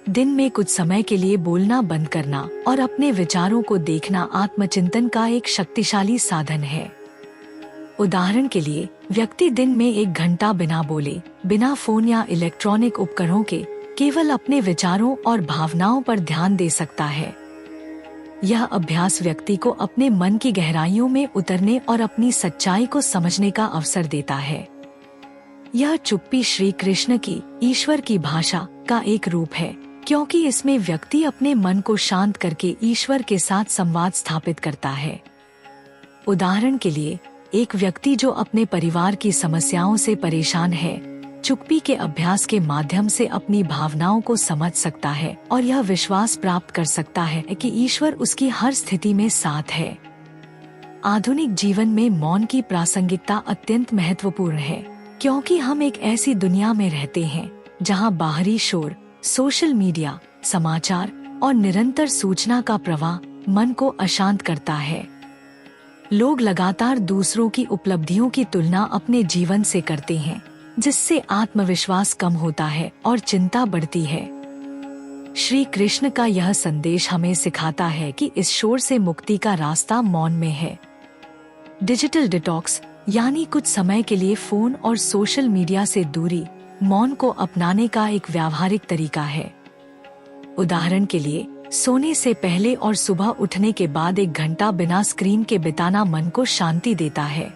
दिन में कुछ समय के लिए बोलना बंद करना और अपने विचारों को देखना आत्मचिंतन का एक शक्तिशाली साधन है। उदाहरण के लिए व्यक्ति दिन में 1 घंटा बिना बोले, बिना फोन या इलेक्ट्रॉनिक उपकरणों के केवल अपने विचारों और भावनाओं पर ध्यान दे सकता है। यह अभ्यास व्यक्ति को अपने मन की गहराइयों में उतरने और अपनी सच्चाई को समझने का अवसर देता है। यह चुप्पी श्री कृष्ण की ईश्वर की भाषा का एक रूप है, क्योंकि इसमें व्यक्ति अपने मन को शांत करके ईश्वर के साथ संवाद स्थापित करता है। उदाहरण के लिए एक व्यक्ति जो अपने परिवार की समस्याओं से परेशान है, चुप्पी के अभ्यास के माध्यम से अपनी भावनाओं को समझ सकता है और यह विश्वास प्राप्त कर सकता है कि ईश्वर उसकी हर स्थिति में साथ है। आधुनिक जीवन में मौन की प्रासंगिकता अत्यंत महत्वपूर्ण है, क्योंकि हम एक ऐसी दुनिया में रहते हैं जहां बाहरी शोर, सोशल मीडिया, समाचार और निरंतर सूचना का प्रवाह मन को अशांत करता है। लोग लगातार दूसरों की उपलब्धियों की तुलना अपने जीवन से करते हैं, जिससे आत्मविश्वास कम होता है और चिंता बढ़ती है। श्री कृष्ण का यह संदेश हमें सिखाता है कि इस शोर से मुक्ति का रास्ता मौन में है। डिजिटल डिटॉक्स यानी कुछ समय के लिए फोन और सोशल मीडिया से दूरी मौन को अपनाने का एक व्यावहारिक तरीका है। उदाहरण के लिए सोने से पहले और सुबह उठने के बाद 1 घंटा बिना स्क्रीन के बिताना मन को शांति देता है।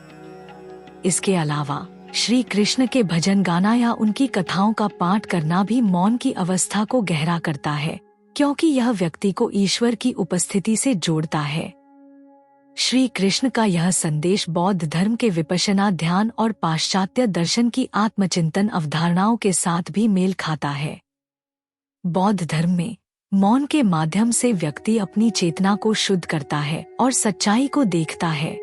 इसके अलावा श्री कृष्ण के भजन गाना या उनकी कथाओं का पाठ करना भी मौन की अवस्था को गहरा करता है, क्योंकि यह व्यक्ति को ईश्वर की उपस्थिति से जोड़ता है। श्री कृष्ण का यह संदेश बौद्ध धर्म के विपश्यना ध्यान और पाश्चात्य दर्शन की आत्मचिंतन अवधारणाओं के साथ भी मेल खाता है। बौद्ध धर्म में मौन के माध्यम से व्यक्ति अपनी चेतना को शुद्ध करता है और सच्चाई को देखता है।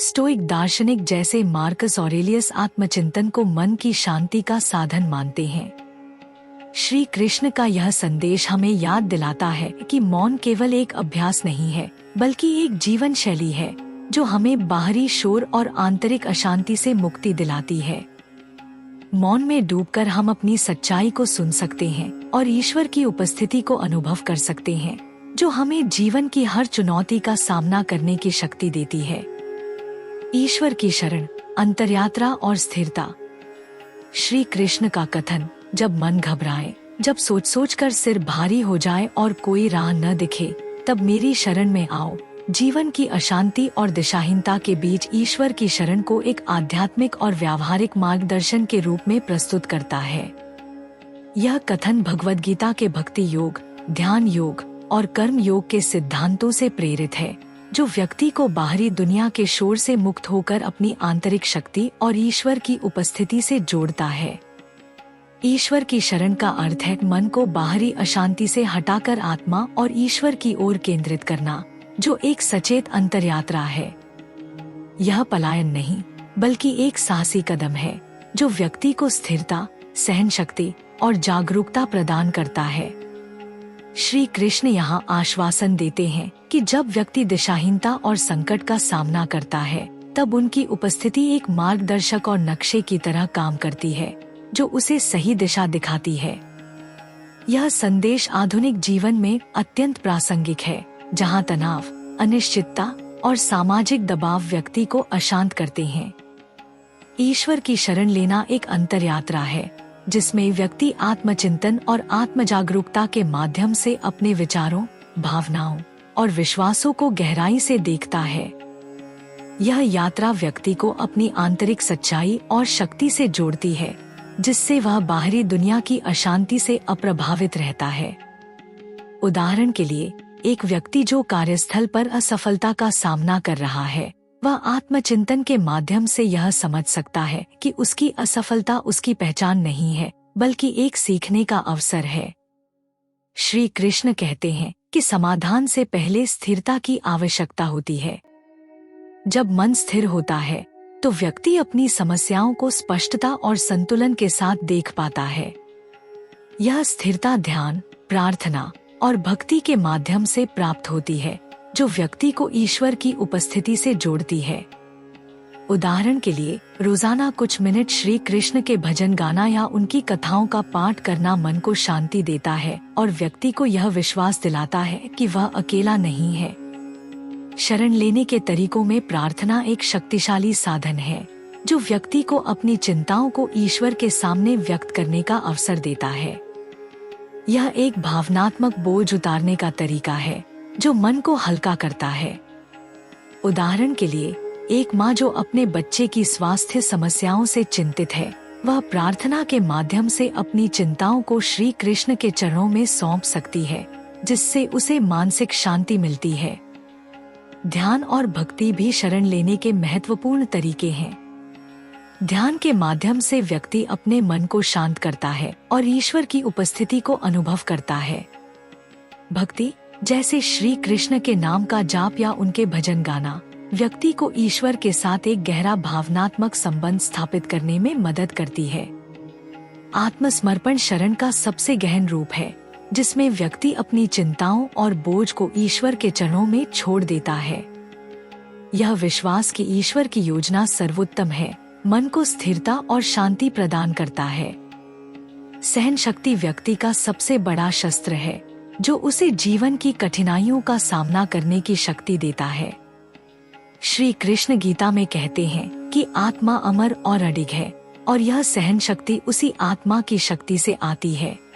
स्टोइक दार्शनिक जैसे मार्कस ऑरेलियस आत्मचिंतन को मन की शांति का साधन मानते हैं। श्री कृष्ण का यह संदेश हमें याद दिलाता है कि मौन केवल एक अभ्यास नहीं है, बल्कि एक जीवन शैली है जो हमें बाहरी शोर और आंतरिक अशांति से मुक्ति दिलाती है। मौन में डूबकर हम अपनी सच्चाई को सुन सकते हैं और ईश्वर की उपस्थिति को अनुभव कर सकते हैं, जो हमें जीवन की हर चुनौती का सामना करने की शक्ति देती है। ईश्वर की शरण, अंतर्यात्रा और स्थिरता। श्री कृष्ण का कथन, जब मन घबराए, जब सोच सोच कर सिर भारी हो जाए और कोई राह न दिखे, तब मेरी शरण में आओ, जीवन की अशांति और दिशाहीनता के बीच ईश्वर की शरण को एक आध्यात्मिक और व्यावहारिक मार्गदर्शन के रूप में प्रस्तुत करता है। यह कथन भगवद गीता के भक्ति योग, ध्यान योग और कर्म योग के सिद्धांतों से प्रेरित है, जो व्यक्ति को बाहरी दुनिया के शोर से मुक्त होकर अपनी आंतरिक शक्ति और ईश्वर की उपस्थिति से जोड़ता है। ईश्वर की शरण का अर्थ है मन को बाहरी अशांति से हटाकर आत्मा और ईश्वर की ओर केंद्रित करना, जो एक सचेत अंतर्यात्रा है। यह पलायन नहीं, बल्कि एक साहसी कदम है, जो व्यक्ति को स्थिरता, सहन शक्ति और जागरूकता प्रदान करता है। श्री कृष्ण यहाँ आश्वासन देते हैं कि जब व्यक्ति दिशाहीनता और संकट का सामना करता है, तब उनकी उपस्थिति एक मार्गदर्शक और नक्शे की तरह काम करती है, जो उसे सही दिशा दिखाती है। यह संदेश आधुनिक जीवन में अत्यंत प्रासंगिक है, जहां तनाव, अनिश्चितता और सामाजिक दबाव व्यक्ति को अशांत करते हैं। ईश्वर की शरण लेना एक अंतरयात्रा है, जिसमें व्यक्ति आत्मचिंतन और आत्मजागरूकता के माध्यम से अपने विचारों, भावनाओं और विश्वासों को गहराई से देखता है। यह यात्रा व्यक्ति को अपनी आंतरिक सच्चाई और शक्ति से जोड़ती है, जिससे वह बाहरी दुनिया की अशांति से अप्रभावित रहता है। उदाहरण के लिए, एक व्यक्ति जो कार्यस्थल पर असफलता का सामना कर रहा है, वह आत्मचिंतन के माध्यम से यह समझ सकता है कि उसकी असफलता उसकी पहचान नहीं है, बल्कि एक सीखने का अवसर है। श्री कृष्ण कहते हैं कि समाधान से पहले स्थिरता की आवश्यकता होती है। जब मन स्थिर होता है, तो व्यक्ति अपनी समस्याओं को स्पष्टता और संतुलन के साथ देख पाता है। यह स्थिरता ध्यान, प्रार्थना और भक्ति के माध्यम से प्राप्त होती है, जो व्यक्ति को ईश्वर की उपस्थिति से जोड़ती है। उदाहरण के लिए, रोजाना कुछ मिनट श्री कृष्ण के भजन गाना या उनकी कथाओं का पाठ करना मन को शांति देता है और व्यक्ति को यह विश्वास दिलाता है कि वह अकेला नहीं है। शरण लेने के तरीकों में प्रार्थना एक शक्तिशाली साधन है, जो व्यक्ति को अपनी चिंताओं को ईश्वर के सामने व्यक्त करने का अवसर देता है। यह एक भावनात्मक बोझ उतारने का तरीका है, जो मन को हल्का करता है। उदाहरण के लिए, एक माँ जो अपने बच्चे की स्वास्थ्य समस्याओं से चिंतित है, वह प्रार्थना के माध्यम से अपनी चिंताओं को श्री कृष्ण के चरणों में सौंप सकती है, जिससे उसे मानसिक शांति मिलती है। ध्यान और भक्ति भी शरण लेने के महत्वपूर्ण तरीके हैं। ध्यान के माध्यम से व्यक्ति अपने मन को शांत करता है और ईश्वर की उपस्थिति को अनुभव करता है। भक्ति, जैसे श्री कृष्ण के नाम का जाप या उनके भजन गाना, व्यक्ति को ईश्वर के साथ एक गहरा भावनात्मक संबंध स्थापित करने में मदद करती है। आत्मसमर्पण शरण का सबसे गहन रूप है, जिसमें व्यक्ति अपनी चिंताओं और बोझ को ईश्वर के चरणों में छोड़ देता है। यह विश्वास कि ईश्वर की योजना सर्वोत्तम है, मन को स्थिरता और शांति प्रदान करता है। सहन शक्ति व्यक्ति का सबसे बड़ा शस्त्र है, जो उसे जीवन की कठिनाइयों का सामना करने की शक्ति देता है। श्री कृष्ण गीता में कहते हैं कि आत्मा अमर और अडिग है, और यह सहन शक्ति उसी आत्मा की शक्ति से आती है।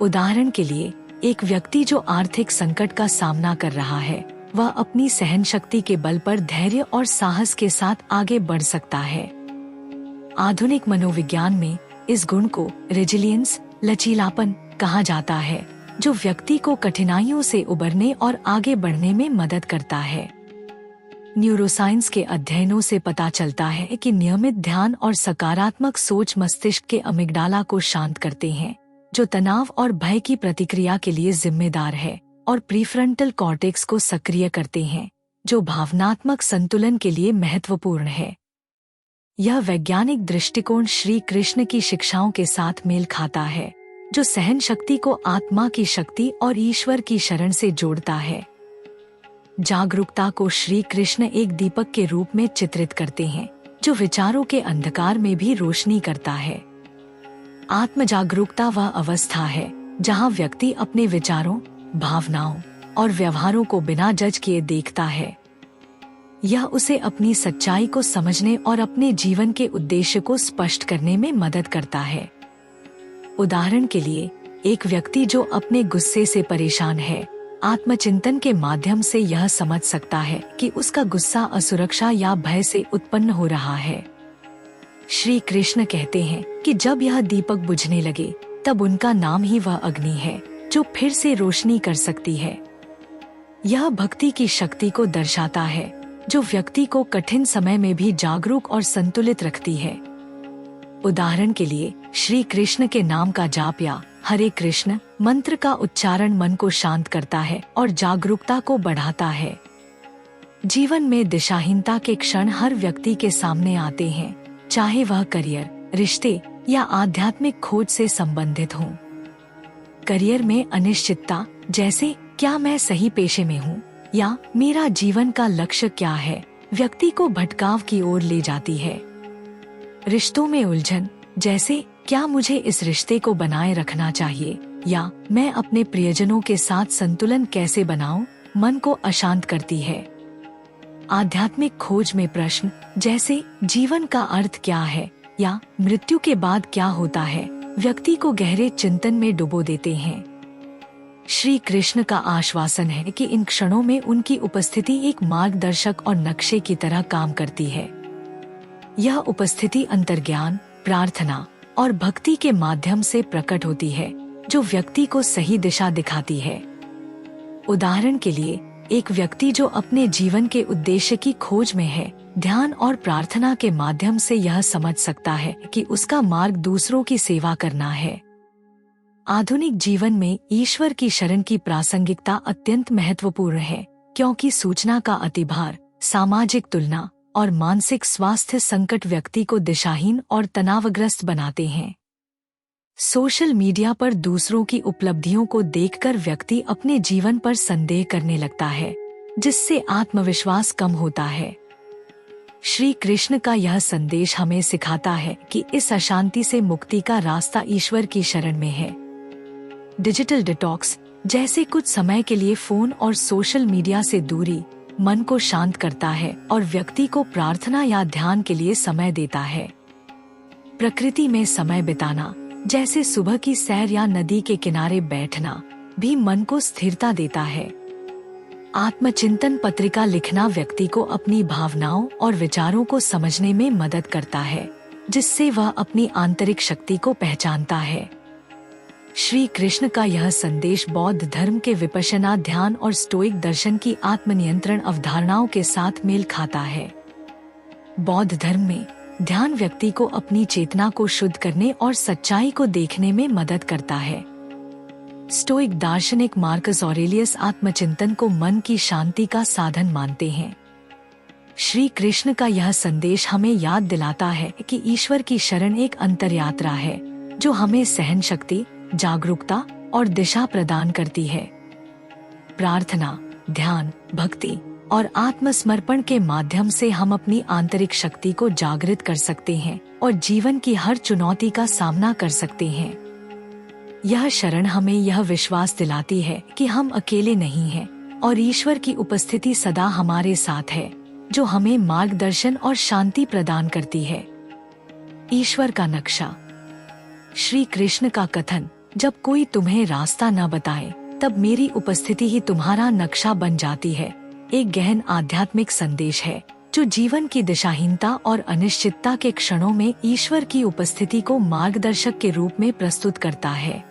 उदाहरण के लिए, एक व्यक्ति जो आर्थिक संकट का सामना कर रहा है, वह अपनी सहन शक्ति के बल पर धैर्य और साहस के साथ आगे बढ़ सकता है। आधुनिक मनोविज्ञान में इस गुण को रेजिलियंस, लचीलापन कहा जाता है, जो व्यक्ति को कठिनाइयों से उबरने और आगे बढ़ने में मदद करता है। न्यूरोसाइंस के अध्ययनों से पता चलता है कि नियमित ध्यान और सकारात्मक सोच मस्तिष्क के अमिग्डाला को शांत करते हैं, जो तनाव और भय की प्रतिक्रिया के लिए जिम्मेदार है, और प्रीफ्रंटल कॉर्टेक्स को सक्रिय करते हैं, जो भावनात्मक संतुलन के लिए महत्वपूर्ण है। यह वैज्ञानिक दृष्टिकोण श्री कृष्ण की शिक्षाओं के साथ मेल खाता है, जो सहन शक्ति को आत्मा की शक्ति और ईश्वर की शरण से जोड़ता है। जागरूकता को श्री कृष्ण एक दीपक के रूप में चित्रित करते हैं, जो विचारों के अंधकार में भी रोशनी करता है। आत्म जागरूकता वह अवस्था है जहां व्यक्ति अपने विचारों, भावनाओं और व्यवहारों को बिना जज किए देखता है। यह उसे अपनी सच्चाई को समझने और अपने जीवन के उद्देश्य को स्पष्ट करने में मदद करता है। उदाहरण के लिए, एक व्यक्ति जो अपने गुस्से से परेशान है, आत्मचिंतन के माध्यम से यह समझ सकता है कि उसका गुस्सा असुरक्षा या भय से उत्पन्न हो रहा है। श्री कृष्ण कहते हैं कि जब यह दीपक बुझने लगे, तब उनका नाम ही वह अग्नि है जो फिर से रोशनी कर सकती है। यह भक्ति की शक्ति को दर्शाता है, जो व्यक्ति को कठिन समय में भी जागरूक और संतुलित रखती है। उदाहरण के लिए, श्री कृष्ण के नाम का जाप या हरे कृष्ण मंत्र का उच्चारण मन को शांत करता है और जागरूकता को बढ़ाता है। जीवन में दिशाहीनता के क्षण हर व्यक्ति के सामने आते हैं, चाहे वह करियर, रिश्ते या आध्यात्मिक खोज से संबंधित हों। करियर में अनिश्चितता, जैसे क्या मैं सही पेशे में हूँ या मेरा जीवन का लक्ष्य क्या है, व्यक्ति को भटकाव की ओर ले जाती है। रिश्तों में उलझन, जैसे क्या मुझे इस रिश्ते को बनाए रखना चाहिए या मैं अपने प्रियजनों के साथ संतुलन कैसे बनाऊं, मन को अशांत करती है। आध्यात्मिक खोज में प्रश्न, जैसे जीवन का अर्थ क्या है या मृत्यु के बाद क्या होता है, व्यक्ति को गहरे चिंतन में डुबो देते हैं। श्री कृष्ण का आश्वासन है कि इन क्षणों में उनकी उपस्थिति एक मार्गदर्शक और नक्शे की तरह काम करती है। यह उपस्थिति अंतर्ज्ञान, प्रार्थना और भक्ति के माध्यम से प्रकट होती है, जो व्यक्ति को सही दिशा दिखाती है। उदाहरण के लिए, एक व्यक्ति जो अपने जीवन के उद्देश्य की खोज में है, ध्यान और प्रार्थना के माध्यम से यह समझ सकता है कि उसका मार्ग दूसरों की सेवा करना है। आधुनिक जीवन में ईश्वर की शरण की प्रासंगिकता अत्यंत महत्वपूर्ण है, क्योंकि सूचना का अतिभार, सामाजिक तुलना और मानसिक स्वास्थ्य संकट व्यक्ति को दिशाहीन और तनावग्रस्त बनाते हैं। सोशल मीडिया पर दूसरों की उपलब्धियों को देखकर व्यक्ति अपने जीवन पर संदेह करने लगता है, जिससे आत्मविश्वास कम होता है। श्री कृष्ण का यह संदेश हमें सिखाता है कि इस अशांति से मुक्ति का रास्ता ईश्वर की शरण में है। डिजिटल डिटॉक्स, जैसे कुछ समय के लिए फोन और सोशल मीडिया से दूरी, मन को शांत करता है और व्यक्ति को प्रार्थना या ध्यान के लिए समय देता है। प्रकृति में समय बिताना, जैसे सुबह की सैर या नदी के किनारे बैठना, भी मन को स्थिरता देता है। आत्मचिंतन पत्रिका लिखना व्यक्ति को अपनी भावनाओं और विचारों को समझने में मदद करता है, जिससे वह अपनी आंतरिक शक्ति को पहचानता है। श्री कृष्ण का यह संदेश बौद्ध धर्म के विपश्यना ध्यान और स्टोइक दर्शन की आत्मनियंत्रण अवधारणाओं के साथ मेल खाता है। बौद्ध धर्म में ध्यान व्यक्ति को अपनी चेतना को शुद्ध करने और सच्चाई को देखने में मदद करता है। स्टोइक दार्शनिक मार्कस ऑरेलियस आत्मचिंतन को मन की शांति का साधन मानते हैं। श्री कृष्ण का यह संदेश हमें याद दिलाता है कि ईश्वर की शरण एक अंतरयात्रा है, जो हमें सहन शक्ति, जागरूकता और दिशा प्रदान करती है। प्रार्थना, ध्यान, भक्ति और आत्मसमर्पण के माध्यम से हम अपनी आंतरिक शक्ति को जागृत कर सकते हैं और जीवन की हर चुनौती का सामना कर सकते हैं। यह शरण हमें यह विश्वास दिलाती है कि हम अकेले नहीं हैं और ईश्वर की उपस्थिति सदा हमारे साथ है, जो हमें मार्गदर्शन और शांति प्रदान करती है। ईश्वर का नक्शा। श्री कृष्ण का कथन, जब कोई तुम्हें रास्ता न बताए, तब मेरी उपस्थिति ही तुम्हारा नक्शा बन जाती है, एक गहन आध्यात्मिक संदेश है, जो जीवन की दिशाहीनता और अनिश्चितता के क्षणों में ईश्वर की उपस्थिति को मार्गदर्शक के रूप में प्रस्तुत करता है।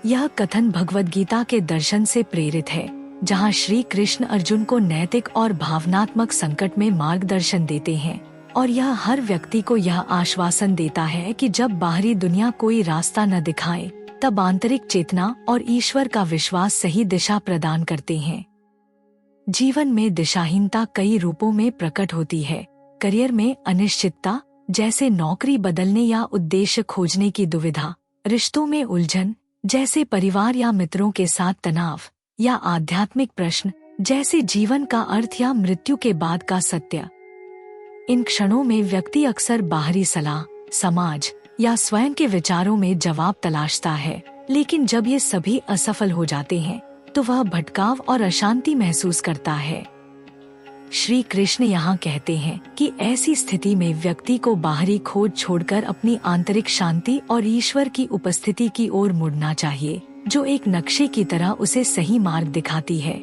यह कथन भगवद गीता के दर्शन से प्रेरित है, जहां श्री कृष्ण अर्जुन को नैतिक और भावनात्मक संकट में मार्गदर्शन देते हैं, और यह हर व्यक्ति को यह आश्वासन देता है कि जब बाहरी दुनिया कोई रास्ता न दिखाए, तब आंतरिक चेतना और ईश्वर का विश्वास सही दिशा प्रदान करते हैं। जीवन में दिशाहीनता कई रूपों में प्रकट होती है। करियर में अनिश्चितता, जैसे नौकरी बदलने या उद्देश्य खोजने की दुविधा, रिश्तों में उलझन, जैसे परिवार या मित्रों के साथ तनाव, या आध्यात्मिक प्रश्न, जैसे जीवन का अर्थ या मृत्यु के बाद का सत्य। इन क्षणों में व्यक्ति अक्सर बाहरी सलाह, समाज या स्वयं के विचारों में जवाब तलाशता है, लेकिन जब ये सभी असफल हो जाते हैं, तो वह भटकाव और अशांति महसूस करता है। श्री कृष्ण यहाँ कहते हैं कि ऐसी स्थिति में व्यक्ति को बाहरी खोज छोड़कर अपनी आंतरिक शांति और ईश्वर की उपस्थिति की ओर मुड़ना चाहिए, जो एक नक्शे की तरह उसे सही मार्ग दिखाती है।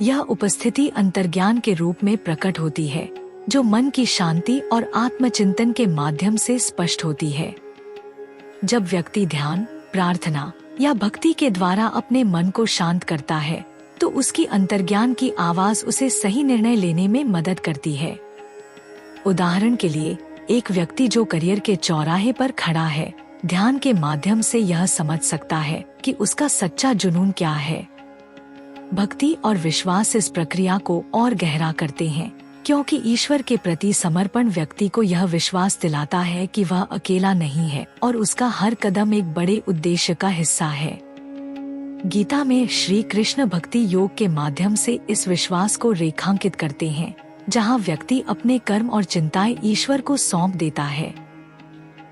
यह उपस्थिति अंतर्ज्ञान के रूप में प्रकट होती है, जो मन की शांति और आत्मचिंतन के माध्यम से स्पष्ट होती है। जब व्यक्ति ध्यान, प्रार्थना या भक्ति के द्वारा अपने मन को शांत करता है, तो उसकी अंतर्ज्ञान की आवाज उसे सही निर्णय लेने में मदद करती है। उदाहरण के लिए, एक व्यक्ति जो करियर के चौराहे पर खड़ा है, ध्यान के माध्यम से यह समझ सकता है कि उसका सच्चा जुनून क्या है। भक्ति और विश्वास इस प्रक्रिया को और गहरा करते हैं, क्योंकि ईश्वर के प्रति समर्पण व्यक्ति को यह विश्वास दिलाता है कि वह अकेला नहीं है और उसका हर कदम एक बड़े उद्देश्य का हिस्सा है। गीता में श्री कृष्ण भक्ति योग के माध्यम से इस विश्वास को रेखांकित करते हैं, जहां व्यक्ति अपने कर्म और चिंताएं ईश्वर को सौंप देता है।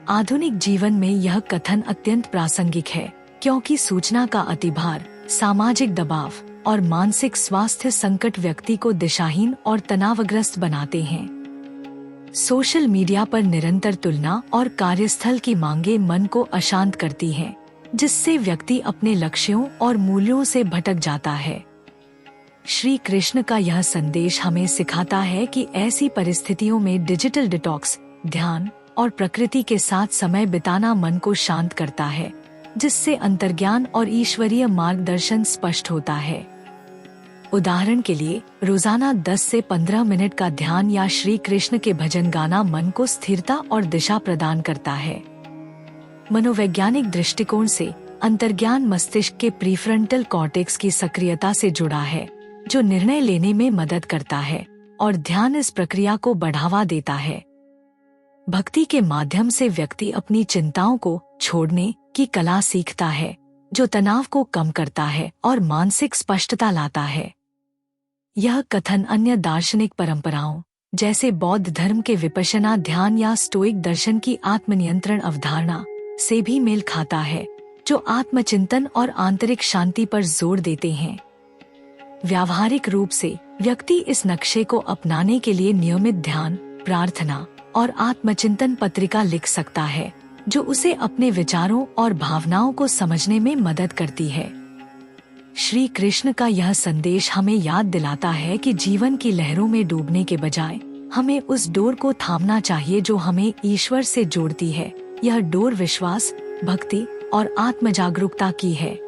आधुनिक जीवन में यह कथन अत्यंत प्रासंगिक है, क्योंकि सूचना का अतिभार, सामाजिक दबाव और मानसिक स्वास्थ्य संकट व्यक्ति को दिशाहीन और तनावग्रस्त बनाते हैं। सोशल मीडिया पर निरंतर तुलना और कार्यस्थल की मांगें मन को अशांत करती हैं, जिससे व्यक्ति अपने लक्ष्यों और मूल्यों से भटक जाता है। श्री कृष्ण का यह संदेश हमें सिखाता है कि ऐसी परिस्थितियों में डिजिटल डिटॉक्स, ध्यान और प्रकृति के साथ समय बिताना मन को शांत करता है, जिससे अंतर्ज्ञान और ईश्वरीय मार्गदर्शन स्पष्ट होता है। उदाहरण के लिए, रोजाना 10 से 15 मिनट का ध्यान या श्री कृष्ण के भजन गाना मन को स्थिरता और दिशा प्रदान करता है। मनोवैज्ञानिक दृष्टिकोण से अंतर्ज्ञान मस्तिष्क के प्रीफ्रंटल कॉर्टेक्स की सक्रियता से जुड़ा है, जो निर्णय लेने में मदद करता है, और ध्यान इस प्रक्रिया को बढ़ावा देता है। भक्ति के माध्यम से व्यक्ति अपनी चिंताओं को छोड़ने की कला सीखता है, जो तनाव को कम करता है और मानसिक स्पष्टता लाता है। यह कथन अन्य दार्शनिक परंपराओं जैसे बौद्ध धर्म के विपश्यना ध्यान या स्टोइक दर्शन की आत्मनियंत्रण अवधारणा से भी मेल खाता है, जो आत्मचिंतन और आंतरिक शांति पर जोर देते हैं। व्यावहारिक रूप से व्यक्ति इस नक्शे को अपनाने के लिए नियमित ध्यान, प्रार्थना और आत्मचिंतन पत्रिका लिख सकता है, जो उसे अपने विचारों और भावनाओं को समझने में मदद करती है। श्री कृष्ण का यह संदेश हमें याद दिलाता है कि जीवन की लहरों में डूबने के बजाय हमें उस डोर को थामना चाहिए जो हमें ईश्वर से जोड़ती है। यह डोर विश्वास, भक्ति और आत्म जागरूकता की है।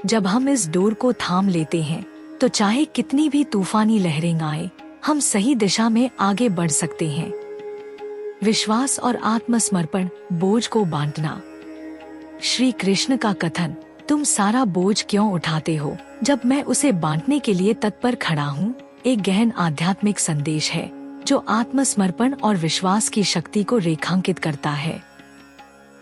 जब हम इस डोर को थाम लेते हैं, तो चाहे कितनी भी तूफानी लहरें आए, हम सही दिशा में आगे बढ़ सकते हैं। विश्वास और आत्मसमर्पण, बोझ को बांटना। श्री कृष्ण का कथन, तुम सारा बोझ क्यों उठाते हो जब मैं उसे बांटने के लिए तत्पर खड़ा हूँ, एक गहन आध्यात्मिक संदेश है, जो आत्मसमर्पण और विश्वास की शक्ति को रेखांकित करता है।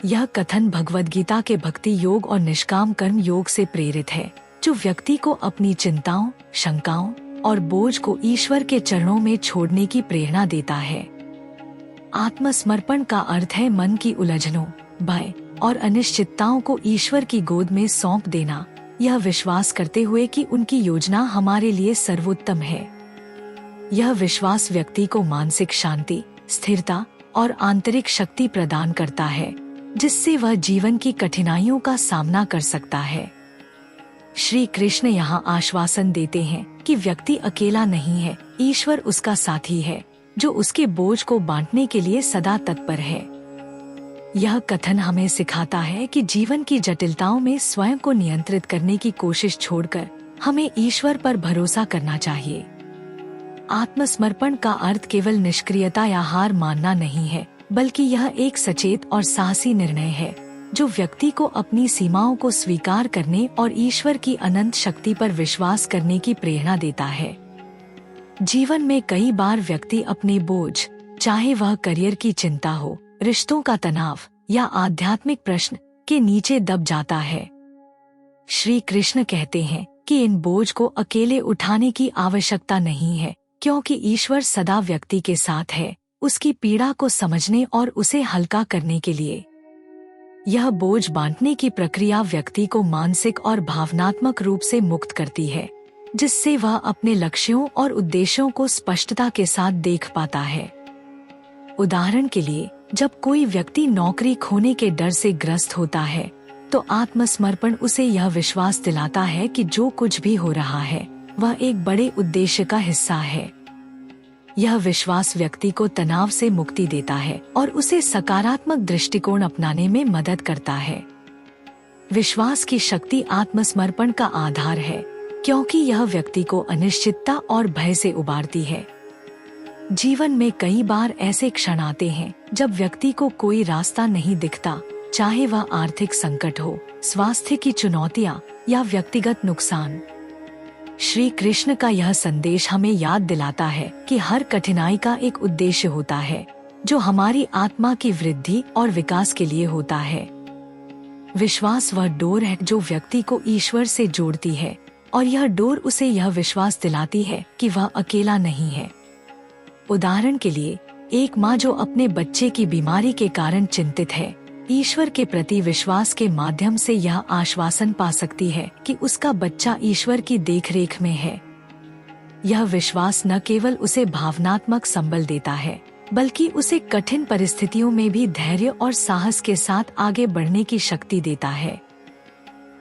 यह कथन भगवद गीता के भक्ति योग और निष्काम कर्म योग से प्रेरित है, जो व्यक्ति को अपनी चिंताओं, शंकाओं और बोझ को ईश्वर के चरणों में छोड़ने की प्रेरणा देता है। आत्मसमर्पण का अर्थ है मन की उलझनों, भय और अनिश्चितताओं को ईश्वर की गोद में सौंप देना, यह विश्वास करते हुए कि उनकी योजना हमारे लिए सर्वोत्तम है। यह विश्वास व्यक्ति को मानसिक शांति, स्थिरता और आंतरिक शक्ति प्रदान करता है, जिससे वह जीवन की कठिनाइयों का सामना कर सकता है। श्री कृष्ण यहाँ आश्वासन देते हैं कि व्यक्ति अकेला नहीं है, ईश्वर उसका साथी है, जो उसके बोझ को बांटने के लिए सदा तत्पर है। यह कथन हमें सिखाता है कि जीवन की जटिलताओं में स्वयं को नियंत्रित करने की कोशिश छोड़कर हमें ईश्वर पर भरोसा करना चाहिए। आत्मसमर्पण का अर्थ केवल निष्क्रियता या हार मानना नहीं है, बल्कि यह एक सचेत और साहसी निर्णय है, जो व्यक्ति को अपनी सीमाओं को स्वीकार करने और ईश्वर की अनंत शक्ति पर विश्वास करने की प्रेरणा देता है। जीवन में कई बार व्यक्ति अपने बोझ, चाहे वह करियर की चिंता हो, रिश्तों का तनाव या आध्यात्मिक प्रश्न, के नीचे दब जाता है। श्री कृष्ण कहते हैं कि इन बोझ को अकेले उठाने की आवश्यकता नहीं है, क्योंकि ईश्वर सदा व्यक्ति के साथ है, उसकी पीड़ा को समझने और उसे हल्का करने के लिए। यह बोझ बांटने की प्रक्रिया व्यक्ति को मानसिक और भावनात्मक रूप से मुक्त करती है, जिससे वह अपने लक्ष्यों और उद्देश्यों को स्पष्टता के साथ देख पाता है। उदाहरण के लिए, जब कोई व्यक्ति नौकरी खोने के डर से ग्रस्त होता है, तो आत्मसमर्पण उसे यह विश्वास दिलाता है कि जो कुछ भी हो रहा है, वह एक बड़े उद्देश्य का हिस्सा है। यह विश्वास व्यक्ति को तनाव से मुक्ति देता है और उसे सकारात्मक दृष्टिकोण अपनाने में मदद करता है। विश्वास की शक्ति आत्मसमर्पण का आधार है, क्योंकि यह व्यक्ति को अनिश्चितता और भय से उबारती है। जीवन में कई बार ऐसे क्षण आते हैं जब व्यक्ति को कोई रास्ता नहीं दिखता, चाहे वह आर्थिक संकट हो, स्वास्थ्य की चुनौतियां या व्यक्तिगत नुकसान। श्री कृष्ण का यह संदेश हमें याद दिलाता है कि हर कठिनाई का एक उद्देश्य होता है, जो हमारी आत्मा की वृद्धि और विकास के लिए होता है। विश्वास वह डोर है जो व्यक्ति को ईश्वर से जोड़ती है, और यह डोर उसे यह विश्वास दिलाती है कि वह अकेला नहीं है। उदाहरण के लिए, एक माँ जो अपने बच्चे की बीमारी के कारण चिंतित है, ईश्वर के प्रति विश्वास के माध्यम से यह आश्वासन पा सकती है कि उसका बच्चा ईश्वर की देखरेख में है। यह विश्वास न केवल उसे भावनात्मक संबल देता है, बल्कि उसे कठिन परिस्थितियों में भी धैर्य और साहस के साथ आगे बढ़ने की शक्ति देता है।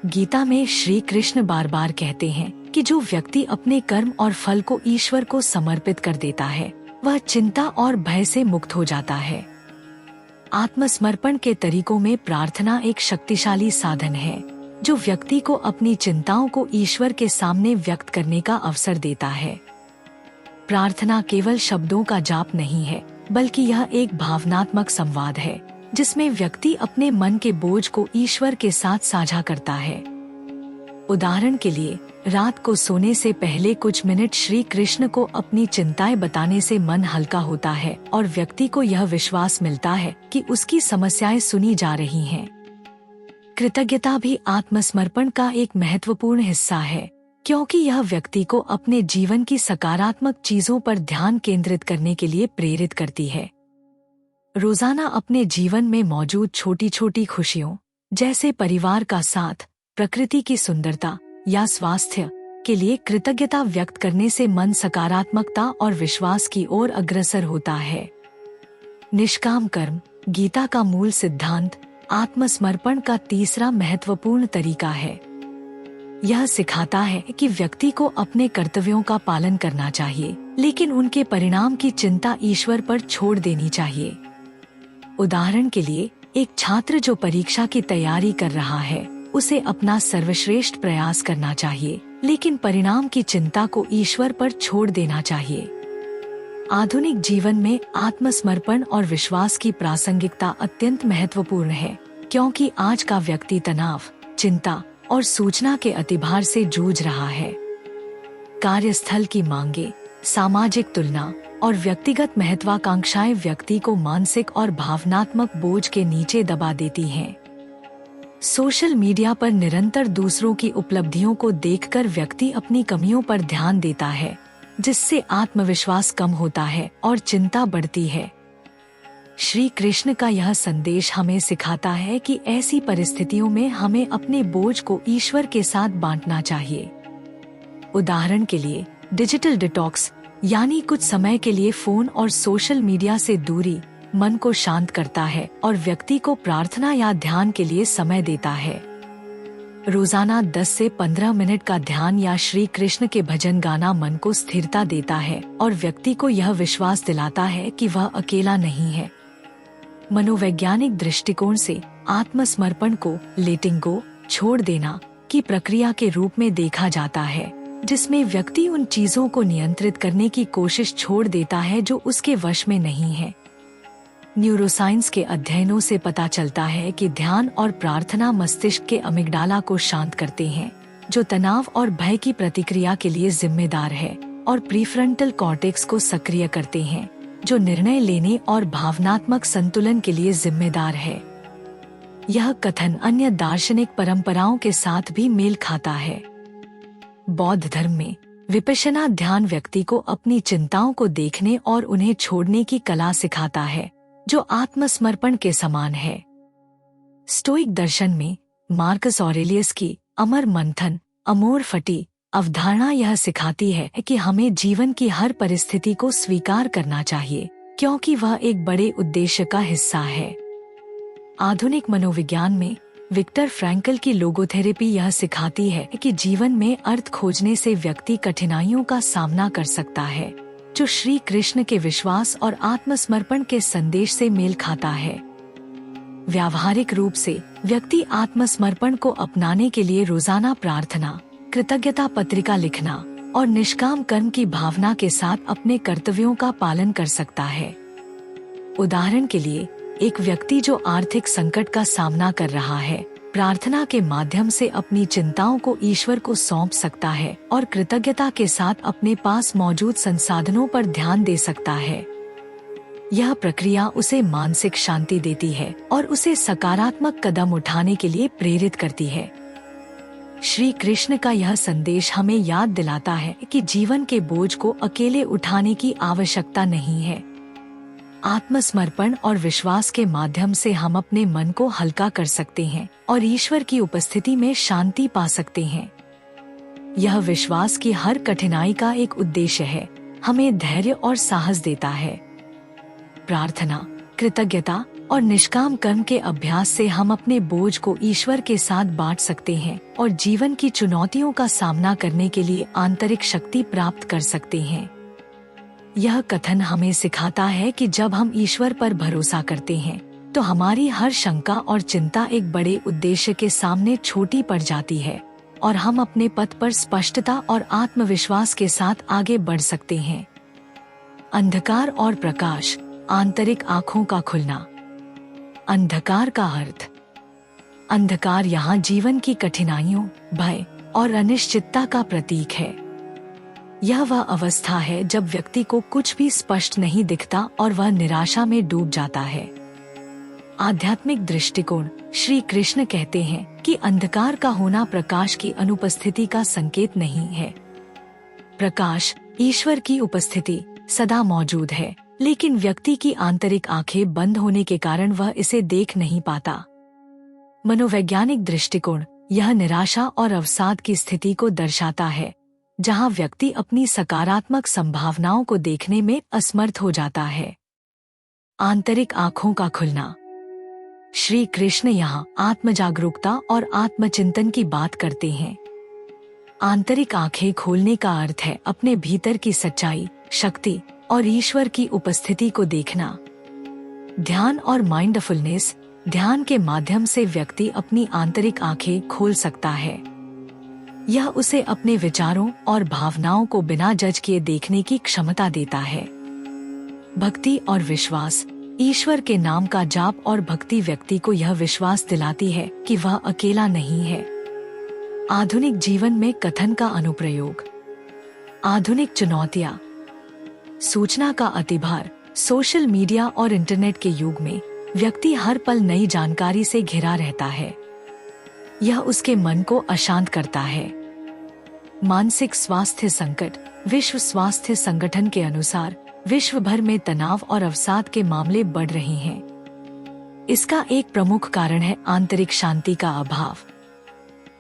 गीता में श्री कृष्ण बार बार कहते हैं कि जो व्यक्ति अपने कर्म और फल को ईश्वर को समर्पित कर देता है, वह चिंता और भय से मुक्त हो जाता है। आत्मसमर्पण के तरीकों में प्रार्थना एक शक्तिशाली साधन है, जो व्यक्ति को अपनी चिंताओं को ईश्वर के सामने व्यक्त करने का अवसर देता है। प्रार्थना केवल शब्दों का जाप नहीं है, बल्कि यह एक भावनात्मक संवाद है, जिसमें व्यक्ति अपने मन के बोझ को ईश्वर के साथ साझा करता है। उदाहरण के लिए, रात को सोने से पहले कुछ मिनट श्री कृष्ण को अपनी चिंताएं बताने से मन हल्का होता है और व्यक्ति को यह विश्वास मिलता है कि उसकी समस्याएं सुनी जा रही हैं। कृतज्ञता भी आत्मसमर्पण का एक महत्वपूर्ण हिस्सा है, क्योंकि यह व्यक्ति को अपने जीवन की सकारात्मक चीजों पर ध्यान केंद्रित करने के लिए प्रेरित करती है। रोजाना अपने जीवन में मौजूद छोटी छोटी खुशियों, जैसे परिवार का साथ, प्रकृति की सुंदरता या स्वास्थ्य के लिए कृतज्ञता व्यक्त करने से मन सकारात्मकता और विश्वास की ओर अग्रसर होता है। निष्काम कर्म, गीता का मूल सिद्धांत, आत्मसमर्पण का तीसरा महत्वपूर्ण तरीका है। यह सिखाता है कि व्यक्ति को अपने कर्तव्यों का पालन करना चाहिए, लेकिन उनके परिणाम की चिंता ईश्वर पर छोड़ देनी चाहिए। उदाहरण के लिए, एक छात्र जो परीक्षा की तैयारी कर रहा है, उसे अपना सर्वश्रेष्ठ प्रयास करना चाहिए, लेकिन परिणाम की चिंता को ईश्वर पर छोड़ देना चाहिए। आधुनिक जीवन में आत्मसमर्पण और विश्वास की प्रासंगिकता अत्यंत महत्वपूर्ण है, क्योंकि आज का व्यक्ति तनाव, चिंता और सूचना के अतिभार से जूझ रहा है। कार्यस्थल की मांगे, सामाजिक तुलना और व्यक्तिगत महत्वाकांक्षाएं व्यक्ति को मानसिक और भावनात्मक बोझ के नीचे दबा देती हैं। सोशल मीडिया पर निरंतर दूसरों की उपलब्धियों को देखकर व्यक्ति अपनी कमियों पर ध्यान देता है, जिससे आत्मविश्वास कम होता है और चिंता बढ़ती है। श्री कृष्ण का यह संदेश हमें सिखाता है कि ऐसी परिस्थितियों में हमें अपने बोझ को ईश्वर के साथ बांटना चाहिए। उदाहरण के लिए, डिजिटल डिटॉक्स यानी कुछ समय के लिए फोन और सोशल मीडिया से दूरी मन को शांत करता है और व्यक्ति को प्रार्थना या ध्यान के लिए समय देता है। रोजाना 10 से 15 मिनट का ध्यान या श्री कृष्ण के भजन गाना मन को स्थिरता देता है और व्यक्ति को यह विश्वास दिलाता है कि वह अकेला नहीं है। मनोवैज्ञानिक दृष्टिकोण से आत्मसमर्पण को लेटिंग गो, छोड़ देना की प्रक्रिया के रूप में देखा जाता है, जिसमें व्यक्ति उन चीजों को नियंत्रित करने की कोशिश छोड़ देता है जो उसके वश में नहीं है। न्यूरोसाइंस के अध्ययनों से पता चलता है कि ध्यान और प्रार्थना मस्तिष्क के अमिगडाला को शांत करते हैं, जो तनाव और भय की प्रतिक्रिया के लिए जिम्मेदार है, और प्रीफ्रंटल कॉर्टेक्स को सक्रिय करते हैं, जो निर्णय लेने और भावनात्मक संतुलन के लिए जिम्मेदार है। यह कथन अन्य दार्शनिक परंपराओं के साथ भी मेल खाता है। बौद्ध धर्म में विपश्यना ध्यान व्यक्ति को अपनी चिंताओं को देखने और उन्हें छोड़ने की कला सिखाता है, जो आत्मसमर्पण के समान है। स्टोइक दर्शन में मार्कस ऑरेलियस की अमर मंथन, अमोर फटी अवधारणा यह सिखाती है कि हमें जीवन की हर परिस्थिति को स्वीकार करना चाहिए, क्योंकि वह एक बड़े उद्देश्य का हिस्सा है। आधुनिक मनोविज्ञान में विक्टर फ्रैंकल की लोगोथेरेपी यह सिखाती है कि जीवन में अर्थ खोजने से व्यक्ति कठिनाइयों का सामना कर सकता है, जो श्री कृष्ण के विश्वास और आत्मसमर्पण के संदेश से मेल खाता है। व्यावहारिक रूप से व्यक्ति आत्मसमर्पण को अपनाने के लिए रोजाना प्रार्थना, कृतज्ञता पत्रिका लिखना और निष्काम कर्म की भावना के साथ अपने कर्तव्यों का पालन कर सकता है। उदाहरण के लिए, एक व्यक्ति जो आर्थिक संकट का सामना कर रहा है, प्रार्थना के माध्यम से अपनी चिंताओं को ईश्वर को सौंप सकता है और कृतज्ञता के साथ अपने पास मौजूद संसाधनों पर ध्यान दे सकता है। यह प्रक्रिया उसे मानसिक शांति देती है और उसे सकारात्मक कदम उठाने के लिए प्रेरित करती है। श्री कृष्ण का यह संदेश हमें याद दिलाता है कि जीवन के बोझ को अकेले उठाने की आवश्यकता नहीं है। आत्मसमर्पण और विश्वास के माध्यम से हम अपने मन को हल्का कर सकते हैं और ईश्वर की उपस्थिति में शांति पा सकते हैं। यह विश्वास की हर कठिनाई का एक उद्देश्य है, हमें धैर्य और साहस देता है। प्रार्थना, कृतज्ञता और निष्काम कर्म के अभ्यास से हम अपने बोझ को ईश्वर के साथ बांट सकते हैं और जीवन की चुनौतियों का सामना करने के लिए आंतरिक शक्ति प्राप्त कर सकते हैं। यह कथन हमें सिखाता है कि जब हम ईश्वर पर भरोसा करते हैं तो हमारी हर शंका और चिंता एक बड़े उद्देश्य के सामने छोटी पड़ जाती है और हम अपने पथ पर स्पष्टता और आत्मविश्वास के साथ आगे बढ़ सकते हैं। अंधकार और प्रकाश, आंतरिक आँखों का खुलना। अंधकार का अर्थ। अंधकार यहाँ जीवन की कठिनाइयों, भय और अनिश्चितता का प्रतीक है। यह वह अवस्था है जब व्यक्ति को कुछ भी स्पष्ट नहीं दिखता और वह निराशा में डूब जाता है। आध्यात्मिक दृष्टिकोण, श्री कृष्ण कहते हैं कि अंधकार का होना प्रकाश की अनुपस्थिति का संकेत नहीं है। प्रकाश, ईश्वर की उपस्थिति, सदा मौजूद है, लेकिन व्यक्ति की आंतरिक आंखें बंद होने के कारण वह इसे देख नहीं पाता। मनोवैज्ञानिक दृष्टिकोण, यह निराशा और अवसाद की स्थिति को दर्शाता है, जहां व्यक्ति अपनी सकारात्मक संभावनाओं को देखने में असमर्थ हो जाता है। आंतरिक आँखों का खुलना। श्री कृष्ण यहाँ आत्मजागरूकता और आत्मचिंतन की बात करते हैं। आंतरिक आंखें खोलने का अर्थ है अपने भीतर की सच्चाई, शक्ति और ईश्वर की उपस्थिति को देखना। ध्यान और माइंडफुलनेस, ध्यान के माध्यम से व्यक्ति अपनी आंतरिक आंखें खोल सकता है। यह उसे अपने विचारों और भावनाओं को बिना जज किए देखने की क्षमता देता है। भक्ति और विश्वास, ईश्वर के नाम का जाप और भक्ति व्यक्ति को यह विश्वास दिलाती है कि वह अकेला नहीं है। आधुनिक जीवन में कथन का अनुप्रयोग। आधुनिक चुनौतियाँ। सूचना का अतिभार, सोशल मीडिया और इंटरनेट के युग में व्यक्ति हर पल नई जानकारी से घिरा रहता है। यह उसके मन को अशांत करता है। मानसिक स्वास्थ्य संकट, विश्व स्वास्थ्य संगठन के अनुसार विश्व भर में तनाव और अवसाद के मामले बढ़ रहे हैं। इसका एक प्रमुख कारण है आंतरिक शांति का अभाव।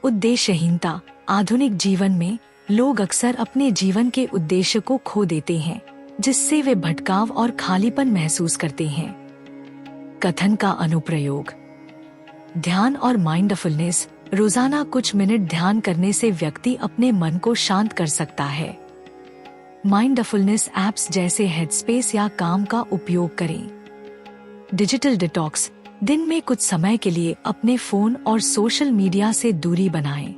उद्देश्यहीनता, आधुनिक जीवन में लोग अक्सर अपने जीवन के उद्देश्य को खो देते हैं, जिससे वे भटकाव और खालीपन महसूस करते हैं। कथन का अनुप्रयोग। ध्यान और माइंडफुलनेस, रोजाना कुछ मिनट ध्यान करने से व्यक्ति अपने मन को शांत कर सकता है। माइंडफुलनेस ऐप्स जैसे हेडस्पेस या काम का उपयोग करें। डिजिटल डिटॉक्स, दिन में कुछ समय के लिए अपने फोन और सोशल मीडिया से दूरी बनाएं।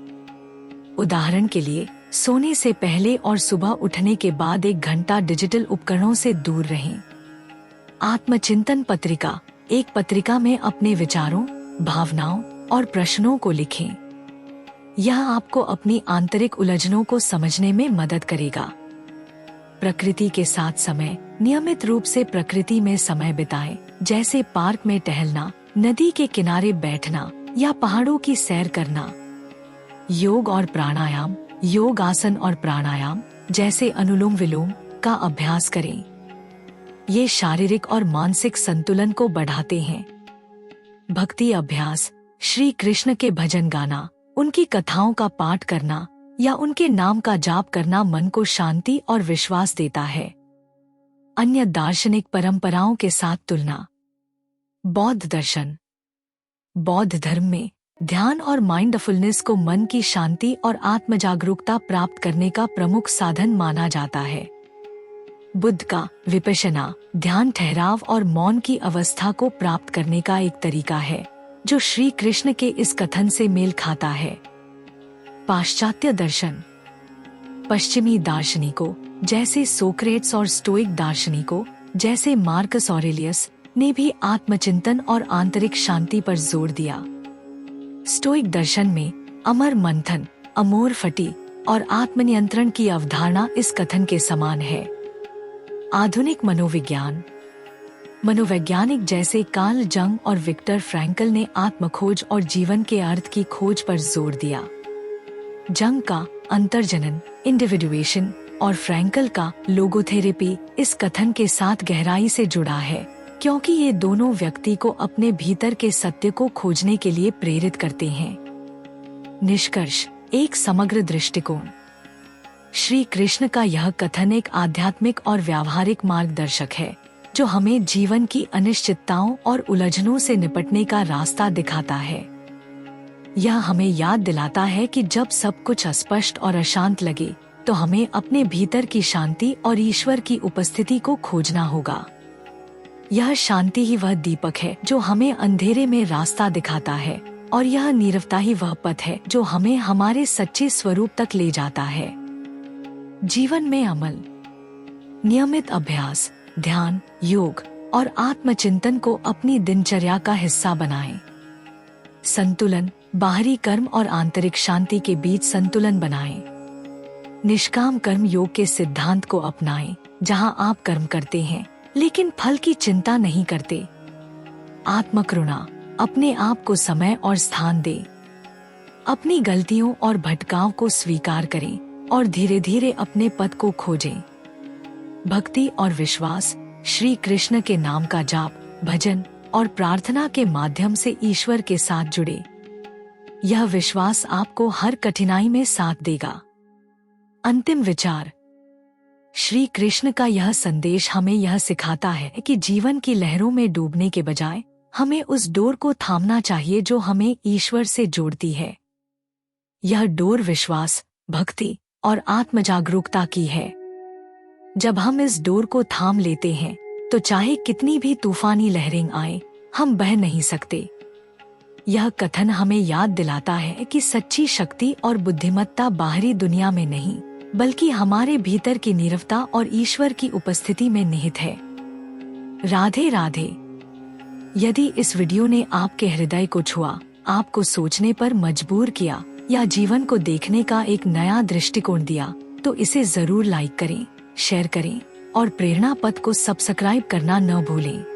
उदाहरण के लिए, सोने से पहले और सुबह उठने के बाद 1 घंटा डिजिटल उपकरणों से दूर रहें। आत्मचिंतन पत्रिका, एक पत्रिका में अपने विचारों, भावनाओं और प्रश्नों को लिखें। यह आपको अपनी आंतरिक उलझनों को समझने में मदद करेगा। प्रकृति के साथ समय, नियमित रूप से प्रकृति में समय बिताएं, जैसे पार्क में टहलना, नदी के किनारे बैठना या पहाड़ों की सैर करना। योग और प्राणायाम, योग आसन और प्राणायाम जैसे अनुलोम विलोम का अभ्यास करें। ये शारीरिक और मानसिक संतुलन को बढ़ाते हैं। भक्ति अभ्यास, श्री कृष्ण के भजन गाना, उनकी कथाओं का पाठ करना या उनके नाम का जाप करना मन को शांति और विश्वास देता है। अन्य दार्शनिक परंपराओं के साथ तुलना। बौद्ध दर्शन। बौद्ध धर्म में ध्यान और माइंडफुलनेस को मन की शांति और आत्मजागरूकता प्राप्त करने का प्रमुख साधन माना जाता है। बुद्ध का विपश्यना, ध्यान, ठहराव और मौन की अवस्था को प्राप्त करने का एक तरीका है, जो श्री कृष्ण के इस कथन से मेल खाता है। पाश्चात्य दर्शन। पश्चिमी दार्शनिकों जैसे सोक्रेट्स और स्टोइक दार्शनिकों जैसे मार्कस ऑरेलियस ने भी आत्मचिंतन और आंतरिक शांति पर जोर दिया। स्टोइक दर्शन में अमर मंथन, अमोर फटी और आत्मनियंत्रण की अवधारणा इस कथन के समान है। आधुनिक मनोविज्ञान। मनोवैज्ञानिक जैसे कार्ल जंग और विक्टर फ्रैंकल ने आत्मखोज और जीवन के अर्थ की खोज पर जोर दिया। जंग का अंतर्जनन, इंडिविडुएशन और फ्रैंकल का लोगोथेरेपी इस कथन के साथ गहराई से जुड़ा है, क्योंकि ये दोनों व्यक्ति को अपने भीतर के सत्य को खोजने के लिए प्रेरित करते हैं। निष्कर्ष, एक समग्र दृष्टिकोण। श्री कृष्ण का यह कथन एक आध्यात्मिक और व्यावहारिक मार्गदर्शक है, जो हमें जीवन की अनिश्चितताओं और उलझनों से निपटने का रास्ता दिखाता है। यह हमें याद दिलाता है कि जब सब कुछ अस्पष्ट और अशांत लगे, तो हमें अपने भीतर की शांति और ईश्वर की उपस्थिति को खोजना होगा। यह शांति ही वह दीपक है जो हमें अंधेरे में रास्ता दिखाता है, और यह नीरवता ही वह पथ है जो हमें हमारे सच्चे स्वरूप तक ले जाता है। जीवन में अमल, नियमित अभ्यास, ध्यान, योग और आत्मचिंतन को अपनी दिनचर्या का हिस्सा बनाएं। संतुलन, बाहरी कर्म और आंतरिक शांति के बीच संतुलन बनाएं। निष्काम कर्म योग के सिद्धांत को अपनाएं, जहां आप कर्म करते हैं लेकिन फल की चिंता नहीं करते। आत्मकरुणा, अपने आप को समय और स्थान दें। अपनी गलतियों और भटकाव को स्वीकार करें और धीरे धीरे अपने पथ को खोजें। भक्ति और विश्वास, श्री कृष्ण के नाम का जाप, भजन और प्रार्थना के माध्यम से ईश्वर के साथ जुड़े। यह विश्वास आपको हर कठिनाई में साथ देगा। अंतिम विचार, श्री कृष्ण का यह संदेश हमें यह सिखाता है कि जीवन की लहरों में डूबने के बजाय हमें उस डोर को थामना चाहिए जो हमें ईश्वर से जोड़ती है। यह डोर विश्वास, भक्ति और आत्मजागरूकता की है। जब हम इस डोर को थाम लेते हैं, तो चाहे कितनी भी तूफानी लहरें आए, हम बह नहीं सकते। यह कथन हमें याद दिलाता है कि सच्ची शक्ति और बुद्धिमत्ता बाहरी दुनिया में नहीं, बल्कि हमारे भीतर की नीरवता और ईश्वर की उपस्थिति में निहित है। राधे राधे। यदि इस वीडियो ने आपके हृदय को छुआ, आपको सोचने पर मजबूर किया या जीवन को देखने का एक नया दृष्टिकोण दिया, तो इसे जरूर लाइक करें, शेयर करें और प्रेरणा पथ को सब्सक्राइब करना न भूलें।